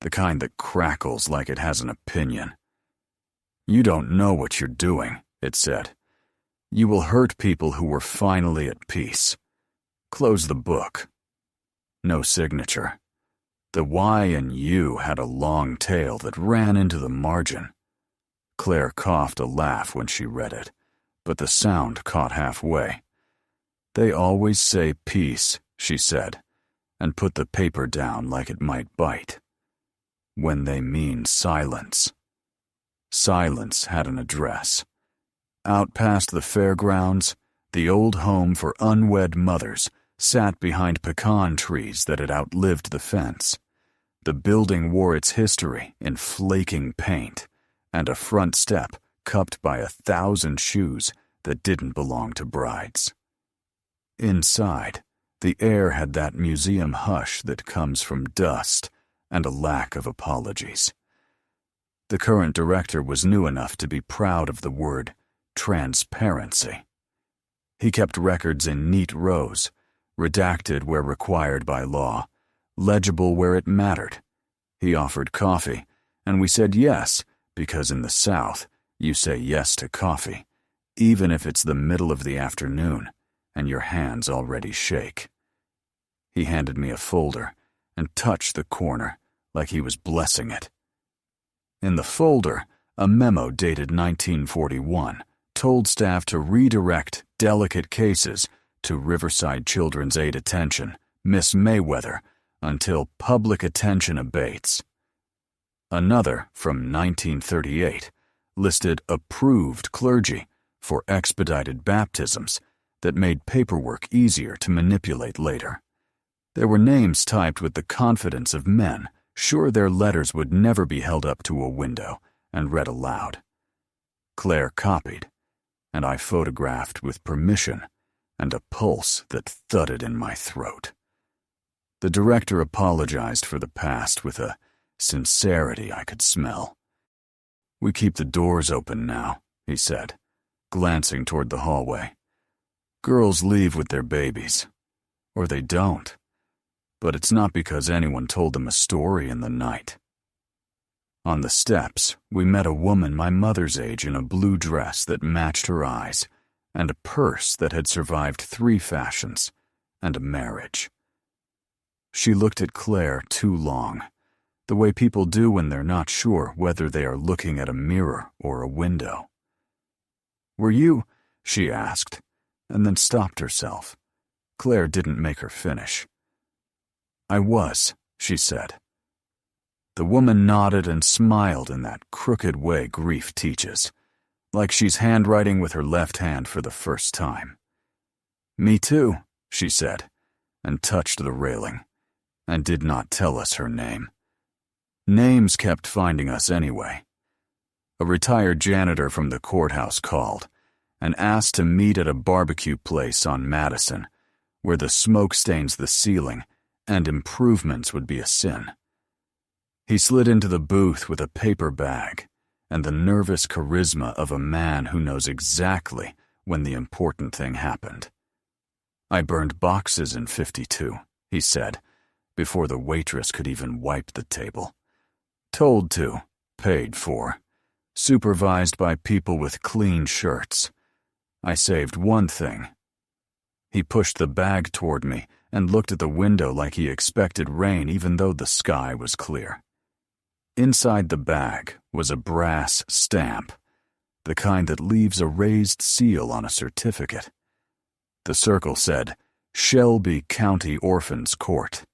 the kind that crackles like it has an opinion. "You don't know what you're doing," it said. "You will hurt people who were finally at peace. Close the book." No signature. The Y and U had a long tail that ran into the margin. Claire coughed a laugh when she read it, but the sound caught halfway. "They always say peace," she said, and put the paper down like it might bite. "When they mean silence." Silence had an address. Out past the fairgrounds, the old home for unwed mothers sat behind pecan trees that had outlived the fence. The building wore its history in flaking paint, and a front step cupped by 1,000 shoes that didn't belong to brides. Inside, the air had that museum hush that comes from dust and a lack of apologies. The current director was new enough to be proud of the word transparency. He kept records in neat rows, redacted where required by law, legible where it mattered. He offered coffee, and we said yes, because in the South, you say yes to coffee, even if it's the middle of the afternoon and your hands already shake. He handed me a folder and touched the corner like he was blessing it. In the folder, a memo dated 1941 told staff to redirect delicate cases to Riverside Children's Aid Attention, Miss Mayweather, until public attention abates. Another, from 1938, listed approved clergy for expedited baptisms that made paperwork easier to manipulate later. There were names typed with the confidence of men, sure their letters would never be held up to a window and read aloud. Claire copied, and I photographed with permission and a pulse that thudded in my throat. The director apologized for the past with a sincerity I could smell. "We keep the doors open now," he said, glancing toward the hallway. "Girls leave with their babies. Or they don't. But it's not because anyone told them a story in the night." On the steps, we met a woman my mother's age in a blue dress that matched her eyes, and a purse that had survived 3 fashions, and a marriage. She looked at Claire too long, the way people do when they're not sure whether they are looking at a mirror or a window. "Were you?" she asked, and then stopped herself. Claire didn't make her finish. "I was," she said. The woman nodded and smiled in that crooked way grief teaches, like she's handwriting with her left hand for the first time. "Me too," she said, and touched the railing, and did not tell us her name. Names kept finding us anyway. A retired janitor from the courthouse called and asked to meet at a barbecue place on Madison, where the smoke stains the ceiling and improvements would be a sin. He slid into the booth with a paper bag and the nervous charisma of a man who knows exactly when the important thing happened. "I burned boxes in 52, he said, before the waitress could even wipe the table. Told to, paid for, supervised by people with clean shirts. I saved one thing." He pushed the bag toward me and looked at the window like he expected rain even though the sky was clear. Inside the bag was a brass stamp, the kind that leaves a raised seal on a certificate. The circle said, "Shelby County Orphans Court."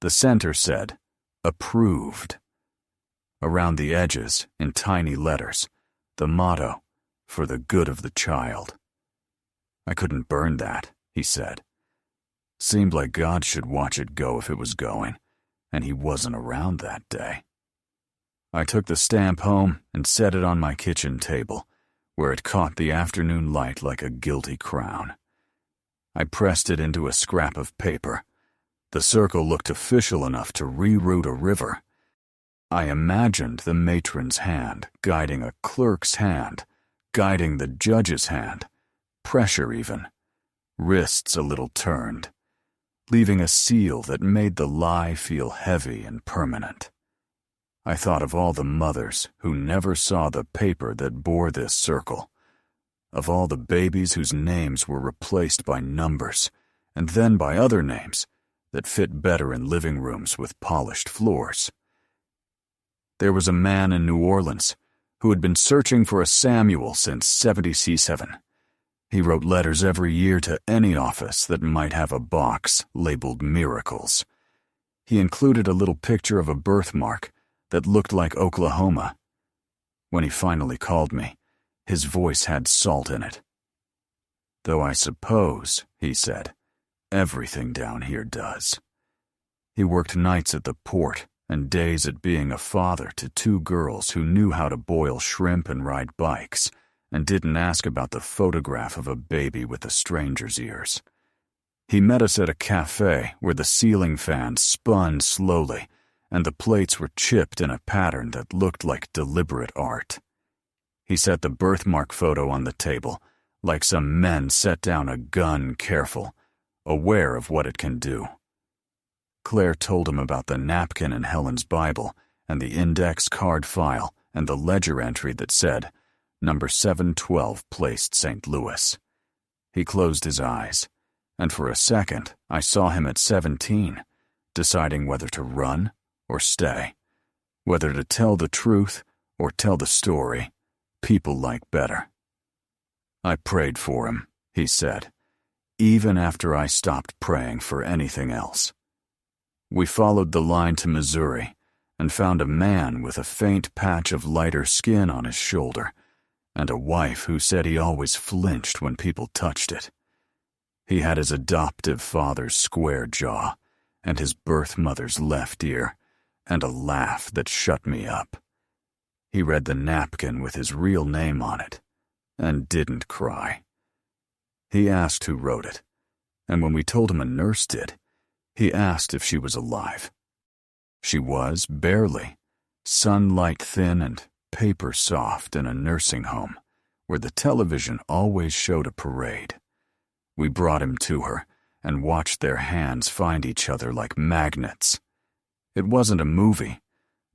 The center said, "Approved." Around the edges, in tiny letters, the motto, "For the good of the child." "I couldn't burn that," he said. Seemed like God should watch it go if it was going, and he wasn't around that day. I took the stamp home and set it on my kitchen table, where it caught the afternoon light like a guilty crown. I pressed it into a scrap of paper. The circle looked official enough to reroute a river. I imagined the matron's hand guiding a clerk's hand, guiding the judge's hand, pressure even, wrists a little turned, leaving a seal that made the lie feel heavy and permanent. I thought of all the mothers who never saw the paper that bore this circle, of all the babies whose names were replaced by numbers, and then by other names that fit better in living rooms with polished floors. There was a man in New Orleans who had been searching for a Samuel since 70C7. He wrote letters every year to any office that might have a box labeled miracles. He included a little picture of a birthmark that looked like Oklahoma. When he finally called me, his voice had salt in it. "Though I suppose," he said, "everything down here does." He worked nights at the port and days at being a father to 2 girls who knew how to boil shrimp and ride bikes, and didn't ask about the photograph of a baby with a stranger's ears. He met us at a cafe where the ceiling fan spun slowly, and the plates were chipped in a pattern that looked like deliberate art. He set the birthmark photo on the table, like some men set down a gun careful, aware of what it can do. Claire told him about the napkin in Helen's Bible, and the index card file, and the ledger entry that said, "Number 712 placed St. Louis." He closed his eyes, and for a second I saw him at 17, deciding whether to run or stay, Whether to tell the truth or tell the story, people like better. I prayed for him, he said, even after I stopped praying for anything else. We followed the line to Missouri and found a man with a faint patch of lighter skin on his shoulder and a wife who said he always flinched when people touched it. He had his adoptive father's square jaw and his birth mother's left ear and a laugh that shut me up. He read the napkin with his real name on it and didn't cry. He asked who wrote it, and when we told him a nurse did, he asked if she was alive. She was, barely, sunlight thin and paper soft in a nursing home where the television always showed a parade. We brought him to her and watched their hands find each other like magnets. It wasn't a movie,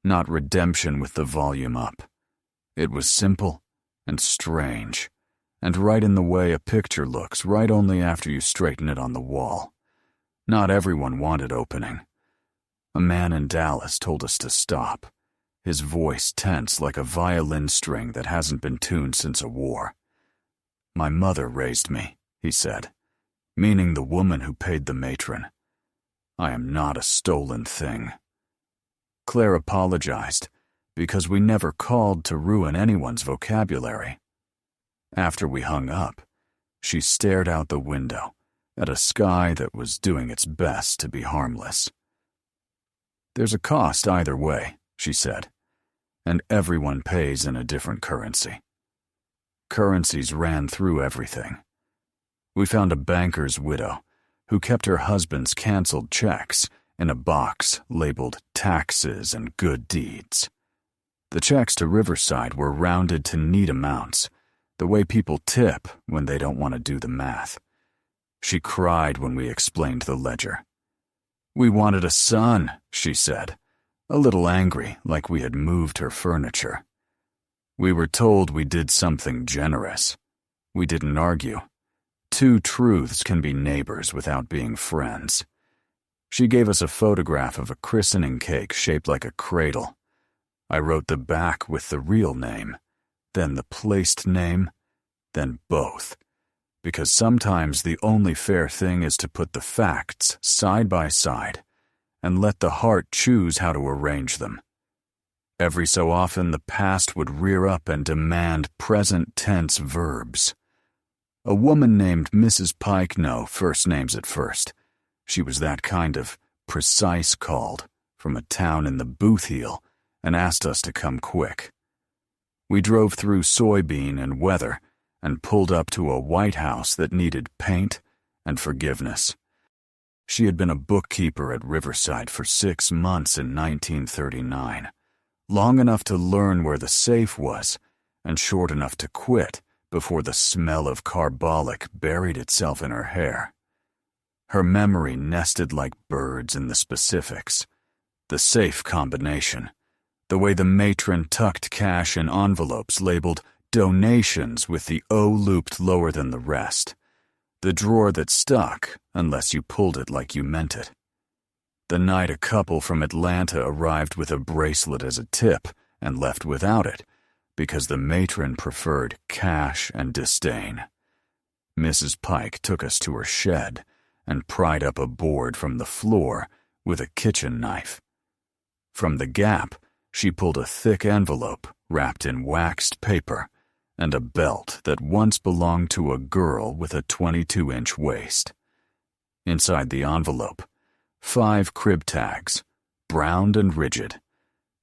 not redemption with the volume up. It was simple and strange, and right in the way a picture looks right only after you straighten it on the wall. Not everyone wanted opening. A man in Dallas told us to stop, his voice tense like a violin string that hasn't been tuned since a war. My mother raised me, he said, meaning the woman who paid the matron. I am not a stolen thing. Claire apologized, because we never called to ruin anyone's vocabulary. After we hung up, she stared out the window at a sky that was doing its best to be harmless. There's a cost either way, she said, and everyone pays in a different currency. Currencies ran through everything. We found a banker's widow who kept her husband's canceled checks in a box labeled taxes and good deeds. The checks to Riverside were rounded to neat amounts, the way people tip when they don't want to do the math. She cried when we explained the ledger. We wanted a son, she said, a little angry, like we had moved her furniture. We were told we did something generous. We didn't argue. Two truths can be neighbors without being friends. She gave us a photograph of a christening cake shaped like a cradle. I wrote the back with the real name, then the placed name, then both, because sometimes the only fair thing is to put the facts side by side and let the heart choose how to arrange them. Every so often the past would rear up and demand present tense verbs. A woman named Mrs. Pike, no, first names at first. She was that kind of precise called from a town in the Bootheel and asked us to come quick. We drove through soybean and weather and pulled up to a white house that needed paint and forgiveness. She had been a bookkeeper at Riverside for 6 months in 1939, long enough to learn where the safe was and short enough to quit before the smell of carbolic buried itself in her hair. Her memory nested like birds in the specifics. The safe combination, the way the matron tucked cash in envelopes labeled donations with the O looped lower than the rest, the drawer that stuck unless you pulled it like you meant it. The night a couple from Atlanta arrived with a bracelet as a tip and left without it because the matron preferred cash and disdain. Mrs. Pike took us to her shed and pried up a board from the floor with a kitchen knife. From the gap, she pulled a thick envelope wrapped in waxed paper and a belt that once belonged to a girl with a 22-inch waist. Inside the envelope, 5 crib tags, browned and rigid,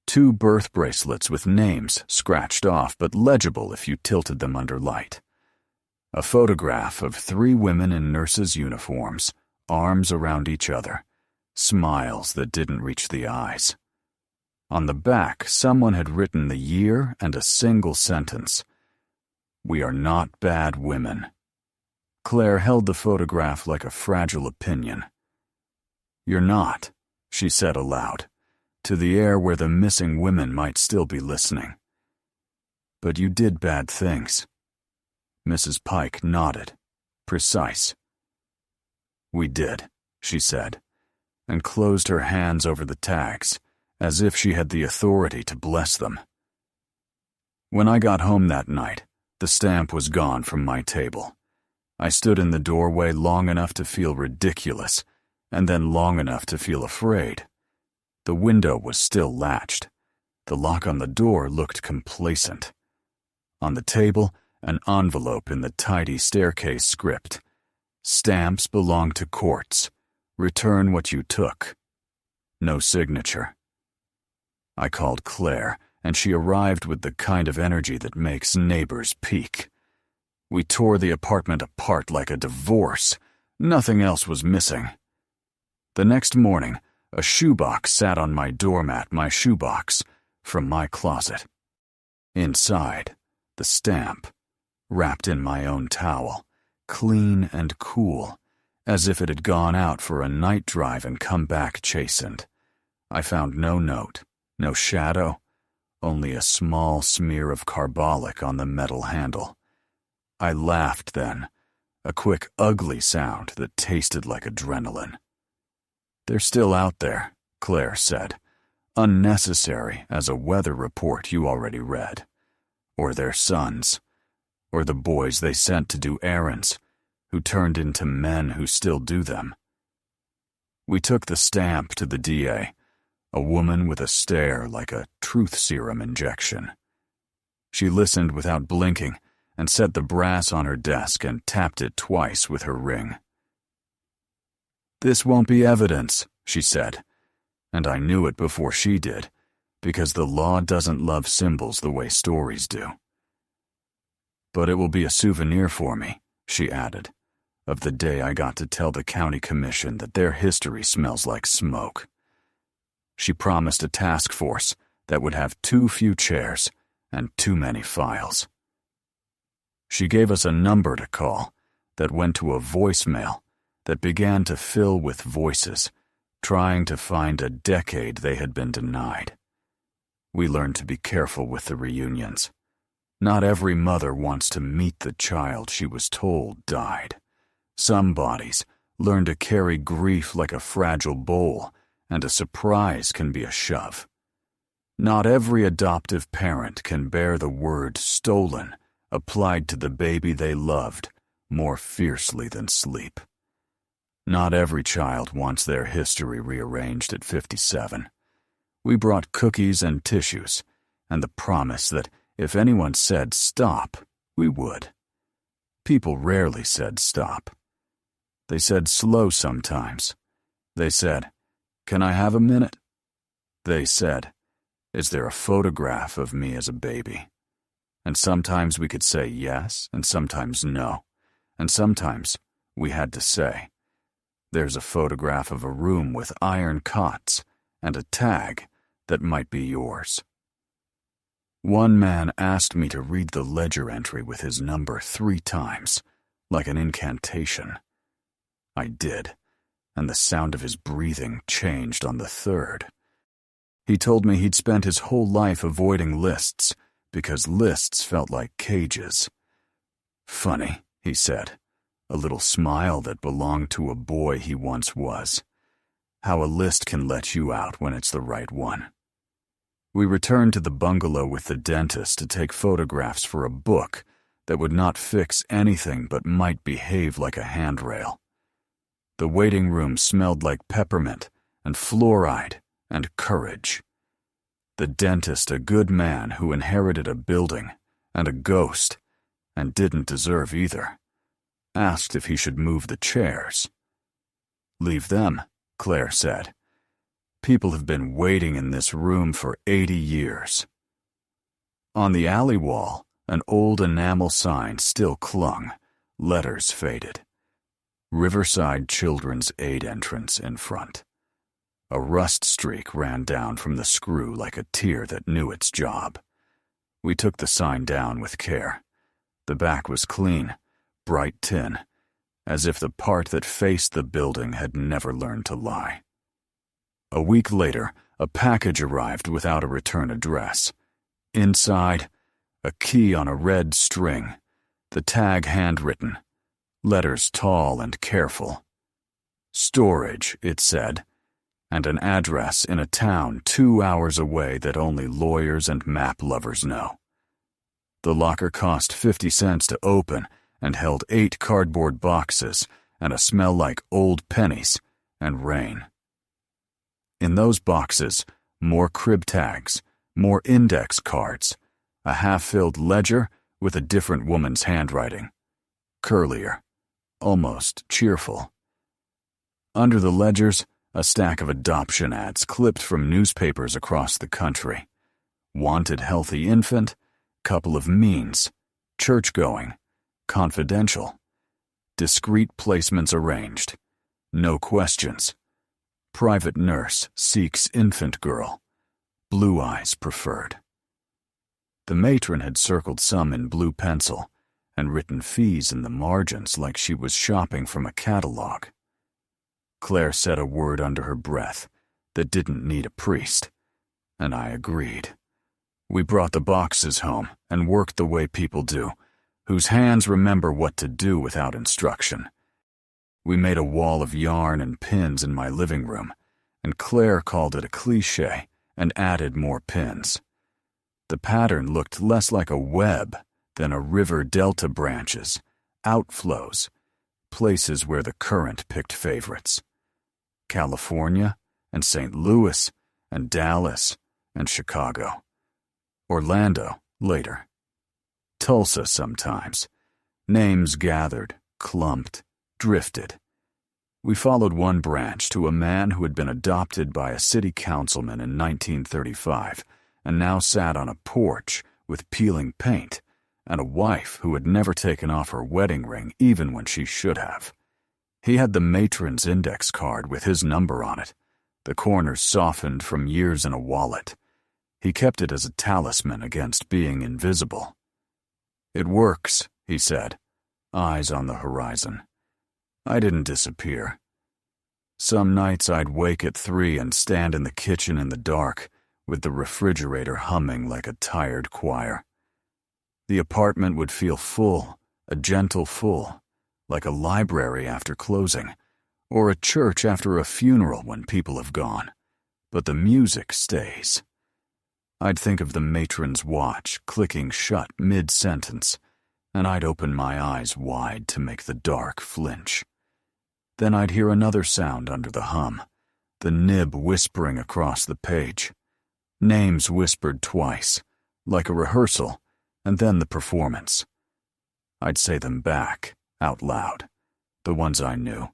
2 birth bracelets with names scratched off but legible if you tilted them under light, a photograph of 3 women in nurses' uniforms, arms around each other, smiles that didn't reach the eyes. On the back, someone had written the year and a single sentence: "We are not bad women." Claire held the photograph like a fragile opinion. "You're not," she said aloud, to the air where the missing women might still be listening. "But you did bad things." Mrs. Pike nodded, precise. "We did," she said, and closed her hands over the tags as if she had the authority to bless them. When I got home that night, the stamp was gone from my table. I stood in the doorway long enough to feel ridiculous, and then long enough to feel afraid. The window was still latched. The lock on the door looked complacent. On the table, an envelope in the tidy staircase script. Stamps belong to courts. Return what you took. No signature. I called Claire, and she arrived with the kind of energy that makes neighbors peak. We tore the apartment apart like a divorce. Nothing else was missing. The next morning, a shoebox sat on my doormat, my shoebox, from my closet. Inside, the stamp, wrapped in my own towel, clean and cool, as if it had gone out for a night drive and come back chastened. I found no note, no shadow, only a small smear of carbolic on the metal handle. I laughed then, a quick, ugly sound that tasted like adrenaline. "They're still out there," Claire said, "unnecessary as a weather report you already read. Or their sons, or the boys they sent to do errands, who turned into men who still do them." We took the stamp to the DA, a woman with a stare like a truth serum injection. She listened without blinking and set the brass on her desk and tapped it twice with her ring. "This won't be evidence," she said, and I knew it before she did, because the law doesn't love symbols the way stories do. "But it will be a souvenir for me," she added, "of the day I got to tell the county commission that their history smells like smoke." She promised a task force that would have too few chairs and too many files. She gave us a number to call that went to a voicemail that began to fill with voices, trying to find a decade they had been denied. We learned to be careful with the reunions. Not every mother wants to meet the child she was told died. Some bodies learn to carry grief like a fragile bowl, and a surprise can be a shove. Not every adoptive parent can bear the word stolen applied to the baby they loved more fiercely than sleep. Not every child wants their history rearranged at 57. We brought cookies and tissues, and the promise that if anyone said stop, we would. People rarely said stop. They said slow sometimes. They said, "Can I have a minute?" They said, "Is there a photograph of me as a baby?" And sometimes we could say yes, and sometimes no. And sometimes we had to say, "There's a photograph of a room with iron cots and a tag that might be yours." One man asked me to read the ledger entry with his number 3 times, like an incantation. I did, and the sound of his breathing changed on the 3rd. He told me he'd spent his whole life avoiding lists because lists felt like cages. "Funny," he said, a little smile that belonged to a boy he once was. "How a list can let you out when it's the right one." We returned to the bungalow with the dentist to take photographs for a book that would not fix anything but might behave like a handrail. The waiting room smelled like peppermint and fluoride and courage. The dentist, a good man who inherited a building and a ghost, and didn't deserve either, asked if he should move the chairs. "Leave them," Claire said. "People have been waiting in this room for 80 years. On the alley wall, an old enamel sign still clung, letters faded. Riverside Children's Aid entrance in front. A rust streak ran down from the screw like a tear that knew its job. We took the sign down with care. The back was clean, bright tin, as if the part that faced the building had never learned to lie. A week later, a package arrived without a return address. Inside, a key on a red string, the tag handwritten, letters tall and careful. "Storage," it said, and an address in a town 2 hours away that only lawyers and map lovers know. The locker cost 50 cents to open and held 8 cardboard boxes and a smell like old pennies and rain. In those boxes, more crib tags, more index cards, a half-filled ledger with a different woman's handwriting, curlier, almost cheerful. Under the ledgers, a stack of adoption ads clipped from newspapers across the country. Wanted healthy infant, couple of means, church-going, confidential. Discreet placements arranged. No questions. Private nurse seeks infant girl. Blue eyes preferred. The matron had circled some in blue pencil and written fees in the margins like she was shopping from a catalog. Claire said a word under her breath that didn't need a priest, and I agreed. We brought the boxes home and worked the way people do, whose hands remember what to do without instruction. We made a wall of yarn and pins in my living room, and Claire called it a cliché and added more pins. The pattern looked less like a web than a river delta branches, outflows, places where the current picked favorites. California and St. Louis and Dallas and Chicago. Orlando later. Tulsa sometimes. Names gathered, clumped, drifted. We followed one branch to a man who had been adopted by a city councilman in 1935 and now sat on a porch with peeling paint, and a wife who had never taken off her wedding ring even when she should have. He had the matron's index card with his number on it, the corners softened from years in a wallet. He kept it as a talisman against being invisible. "It works," he said, eyes on the horizon. I didn't disappear. Some nights I'd wake at 3 and stand in the kitchen in the dark, with the refrigerator humming like a tired choir. The apartment would feel full, a gentle full, like a library after closing, or a church after a funeral when people have gone. But the music stays. I'd think of the matron's watch clicking shut mid-sentence, and I'd open my eyes wide to make the dark flinch. Then I'd hear another sound under the hum, the nib whispering across the page. Names whispered twice, like a rehearsal, and then the performance. I'd say them back, out loud, the ones I knew,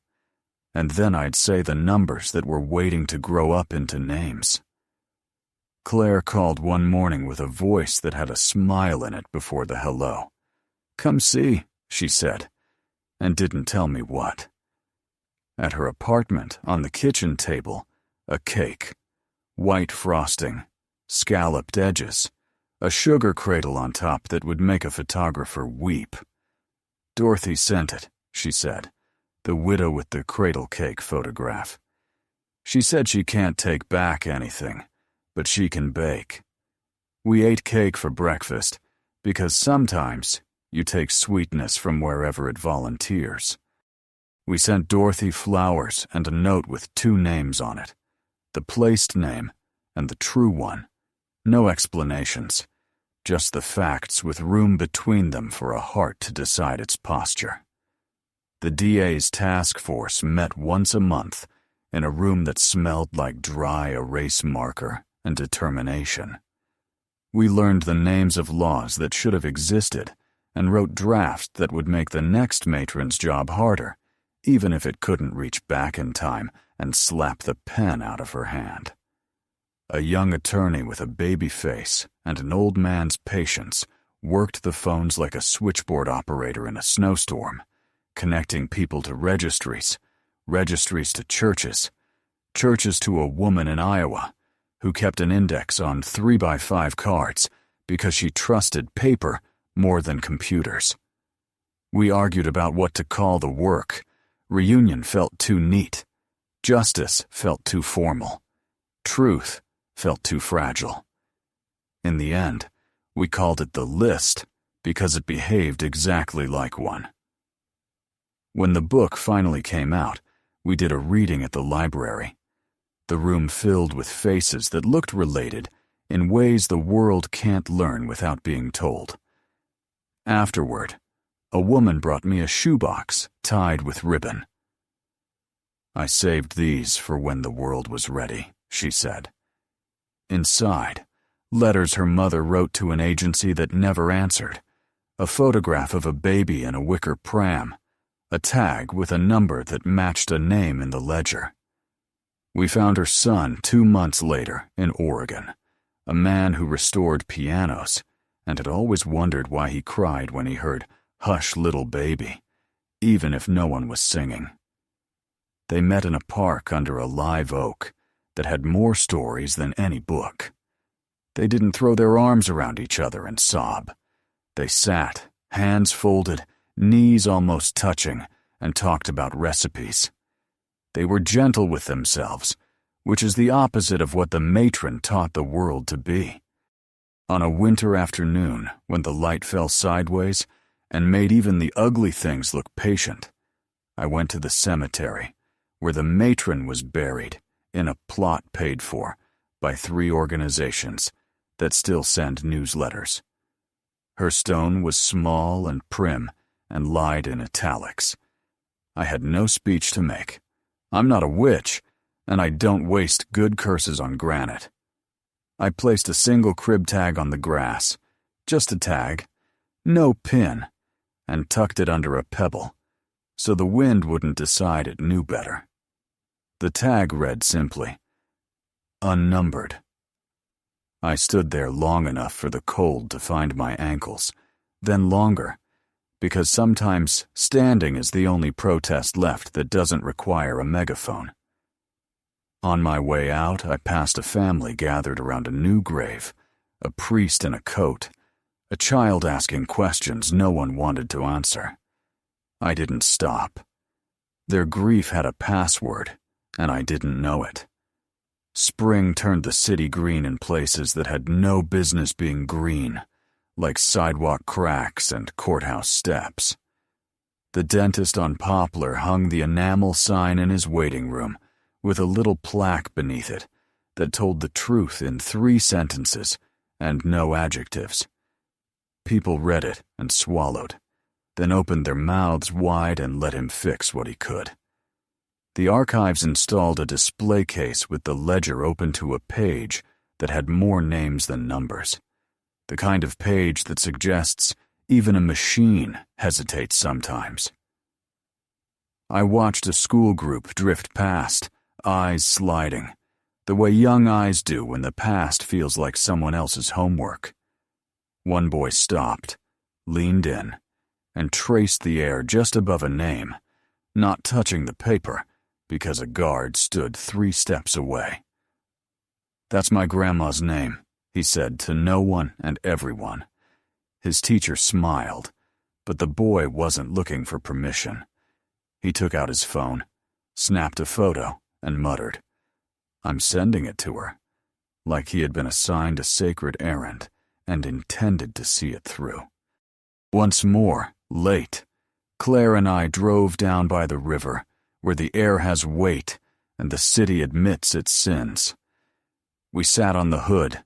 and then I'd say the numbers that were waiting to grow up into names. Claire called one morning with a voice that had a smile in it before the hello. "Come see," she said, and didn't tell me what. At her apartment, on the kitchen table, a cake, white frosting, scalloped edges, a sugar cradle on top that would make a photographer weep. "Dorothy sent it," she said, the widow with the cradle cake photograph. "She said she can't take back anything, but she can bake. We ate cake for breakfast, because sometimes you take sweetness from wherever it volunteers. We sent Dorothy flowers and a note with 2 names on it, the placed name and the true one. No explanations, just the facts with room between them for a heart to decide its posture. The DA's task force met once a month in a room that smelled like dry erase marker and determination. We learned the names of laws that should have existed and wrote drafts that would make the next matron's job harder, even if it couldn't reach back in time and slap the pen out of her hand. A young attorney with a baby face and an old man's patience worked the phones like a switchboard operator in a snowstorm, connecting people to registries, registries to churches, churches to a woman in Iowa who kept an index on 3x5 cards because she trusted paper more than computers. We argued about what to call the work. Reunion felt too neat. Justice felt too formal. Truth felt too fragile. In the end, we called it the list because it behaved exactly like one. When the book finally came out, we did a reading at the library. the room filled with faces that looked related in ways the world can't learn without being told. Afterward, a woman brought me a shoebox tied with ribbon. "I saved these for when the world was ready," she said. Inside, letters her mother wrote to an agency that never answered, a photograph of a baby in a wicker pram, a tag with a number that matched a name in the ledger. We found her son 2 months later in Oregon, a man who restored pianos, and had always wondered why he cried when he heard "Hush, Little Baby," even if no one was singing. They met in a park under a live oak that had more stories than any book. They didn't throw their arms around each other and sob. They sat, hands folded, knees almost touching, and talked about recipes. They were gentle with themselves, which is the opposite of what the matron taught the world to be. On a winter afternoon, when the light fell sideways and made even the ugly things look patient, I went to the cemetery, where the matron was buried in a plot paid for by 3 organizations that still send newsletters. Her stone was small and prim and lied in italics. I had no speech to make. I'm not a witch, and I don't waste good curses on granite. I placed a single crib tag on the grass, just a tag, no pin, and tucked it under a pebble, so the wind wouldn't decide it knew better. The tag read simply, "Unnumbered." I stood there long enough for the cold to find my ankles, then longer, because sometimes standing is the only protest left that doesn't require a megaphone. On my way out, I passed a family gathered around a new grave, a priest in a coat, a child asking questions no one wanted to answer. I didn't stop. Their grief had a password, and I didn't know it. Spring turned the city green in places that had no business being green, like sidewalk cracks and courthouse steps. The dentist on Poplar hung the enamel sign in his waiting room, with a little plaque beneath it that told the truth in 3 sentences and no adjectives. People read it and swallowed, then opened their mouths wide and let him fix what he could. The archives installed a display case with the ledger open to a page that had more names than numbers, the kind of page that suggests even a machine hesitates sometimes. I watched a school group drift past, eyes sliding, the way young eyes do when the past feels like someone else's homework. One boy stopped, leaned in, and traced the air just above a name, not touching the paper because a guard stood 3 steps away. "That's my grandma's name," he said to no one and everyone. His teacher smiled, but the boy wasn't looking for permission. He took out his phone, snapped a photo, and muttered, "I'm sending it to her," like he had been assigned a sacred errand and intended to see it through. Once more, late, Claire and I drove down by the river, where the air has weight and the city admits its sins. We sat on the hood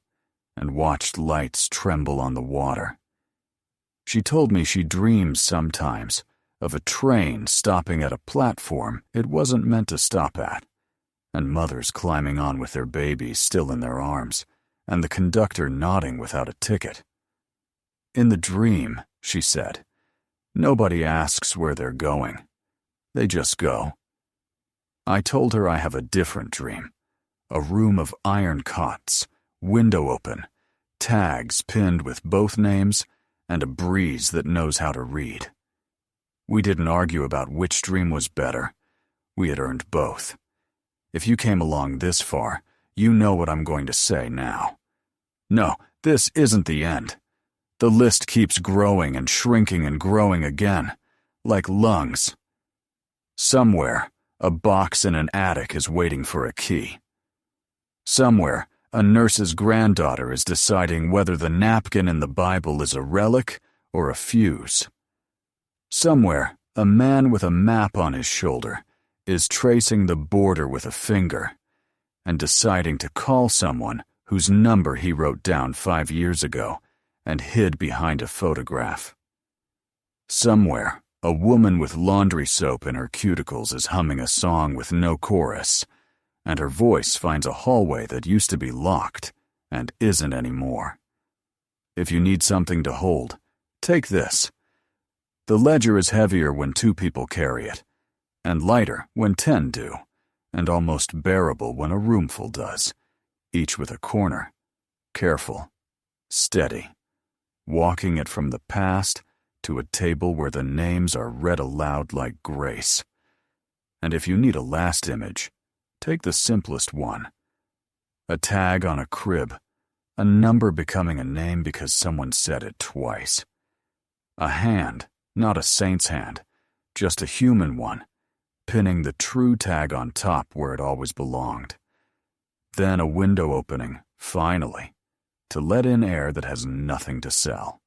and watched lights tremble on the water. She told me she dreams sometimes of a train stopping at a platform it wasn't meant to stop at, and mothers climbing on with their babies still in their arms, and the conductor nodding without a ticket. In the dream, she said, nobody asks where they're going. They just go. I told her I have a different dream, a room of iron cots, window open, tags pinned with both names, and a breeze that knows how to read. We didn't argue about which dream was better. We had earned both. If you came along this far, you know what I'm going to say now. No, this isn't the end. The list keeps growing and shrinking and growing again, like lungs. Somewhere, a box in an attic is waiting for a key. Somewhere, a nurse's granddaughter is deciding whether the napkin in the Bible is a relic or a fuse. Somewhere, a man with a map on his shoulder is tracing the border with a finger, and deciding to call someone whose number he wrote down 5 years ago and hid behind a photograph. Somewhere, a woman with laundry soap in her cuticles is humming a song with no chorus, and her voice finds a hallway that used to be locked and isn't anymore. If you need something to hold, take this. The ledger is heavier when 2 people carry it, and lighter when 10 do, and almost bearable when a roomful does, each with a corner. Careful, steady, walking it from the past to a table where the names are read aloud like grace. And if you need a last image, take the simplest one. A tag on a crib, a number becoming a name because someone said it twice. A hand, not a saint's hand, just a human one, pinning the true tag on top where it always belonged. Then a window opening, finally, to let in air that has nothing to sell.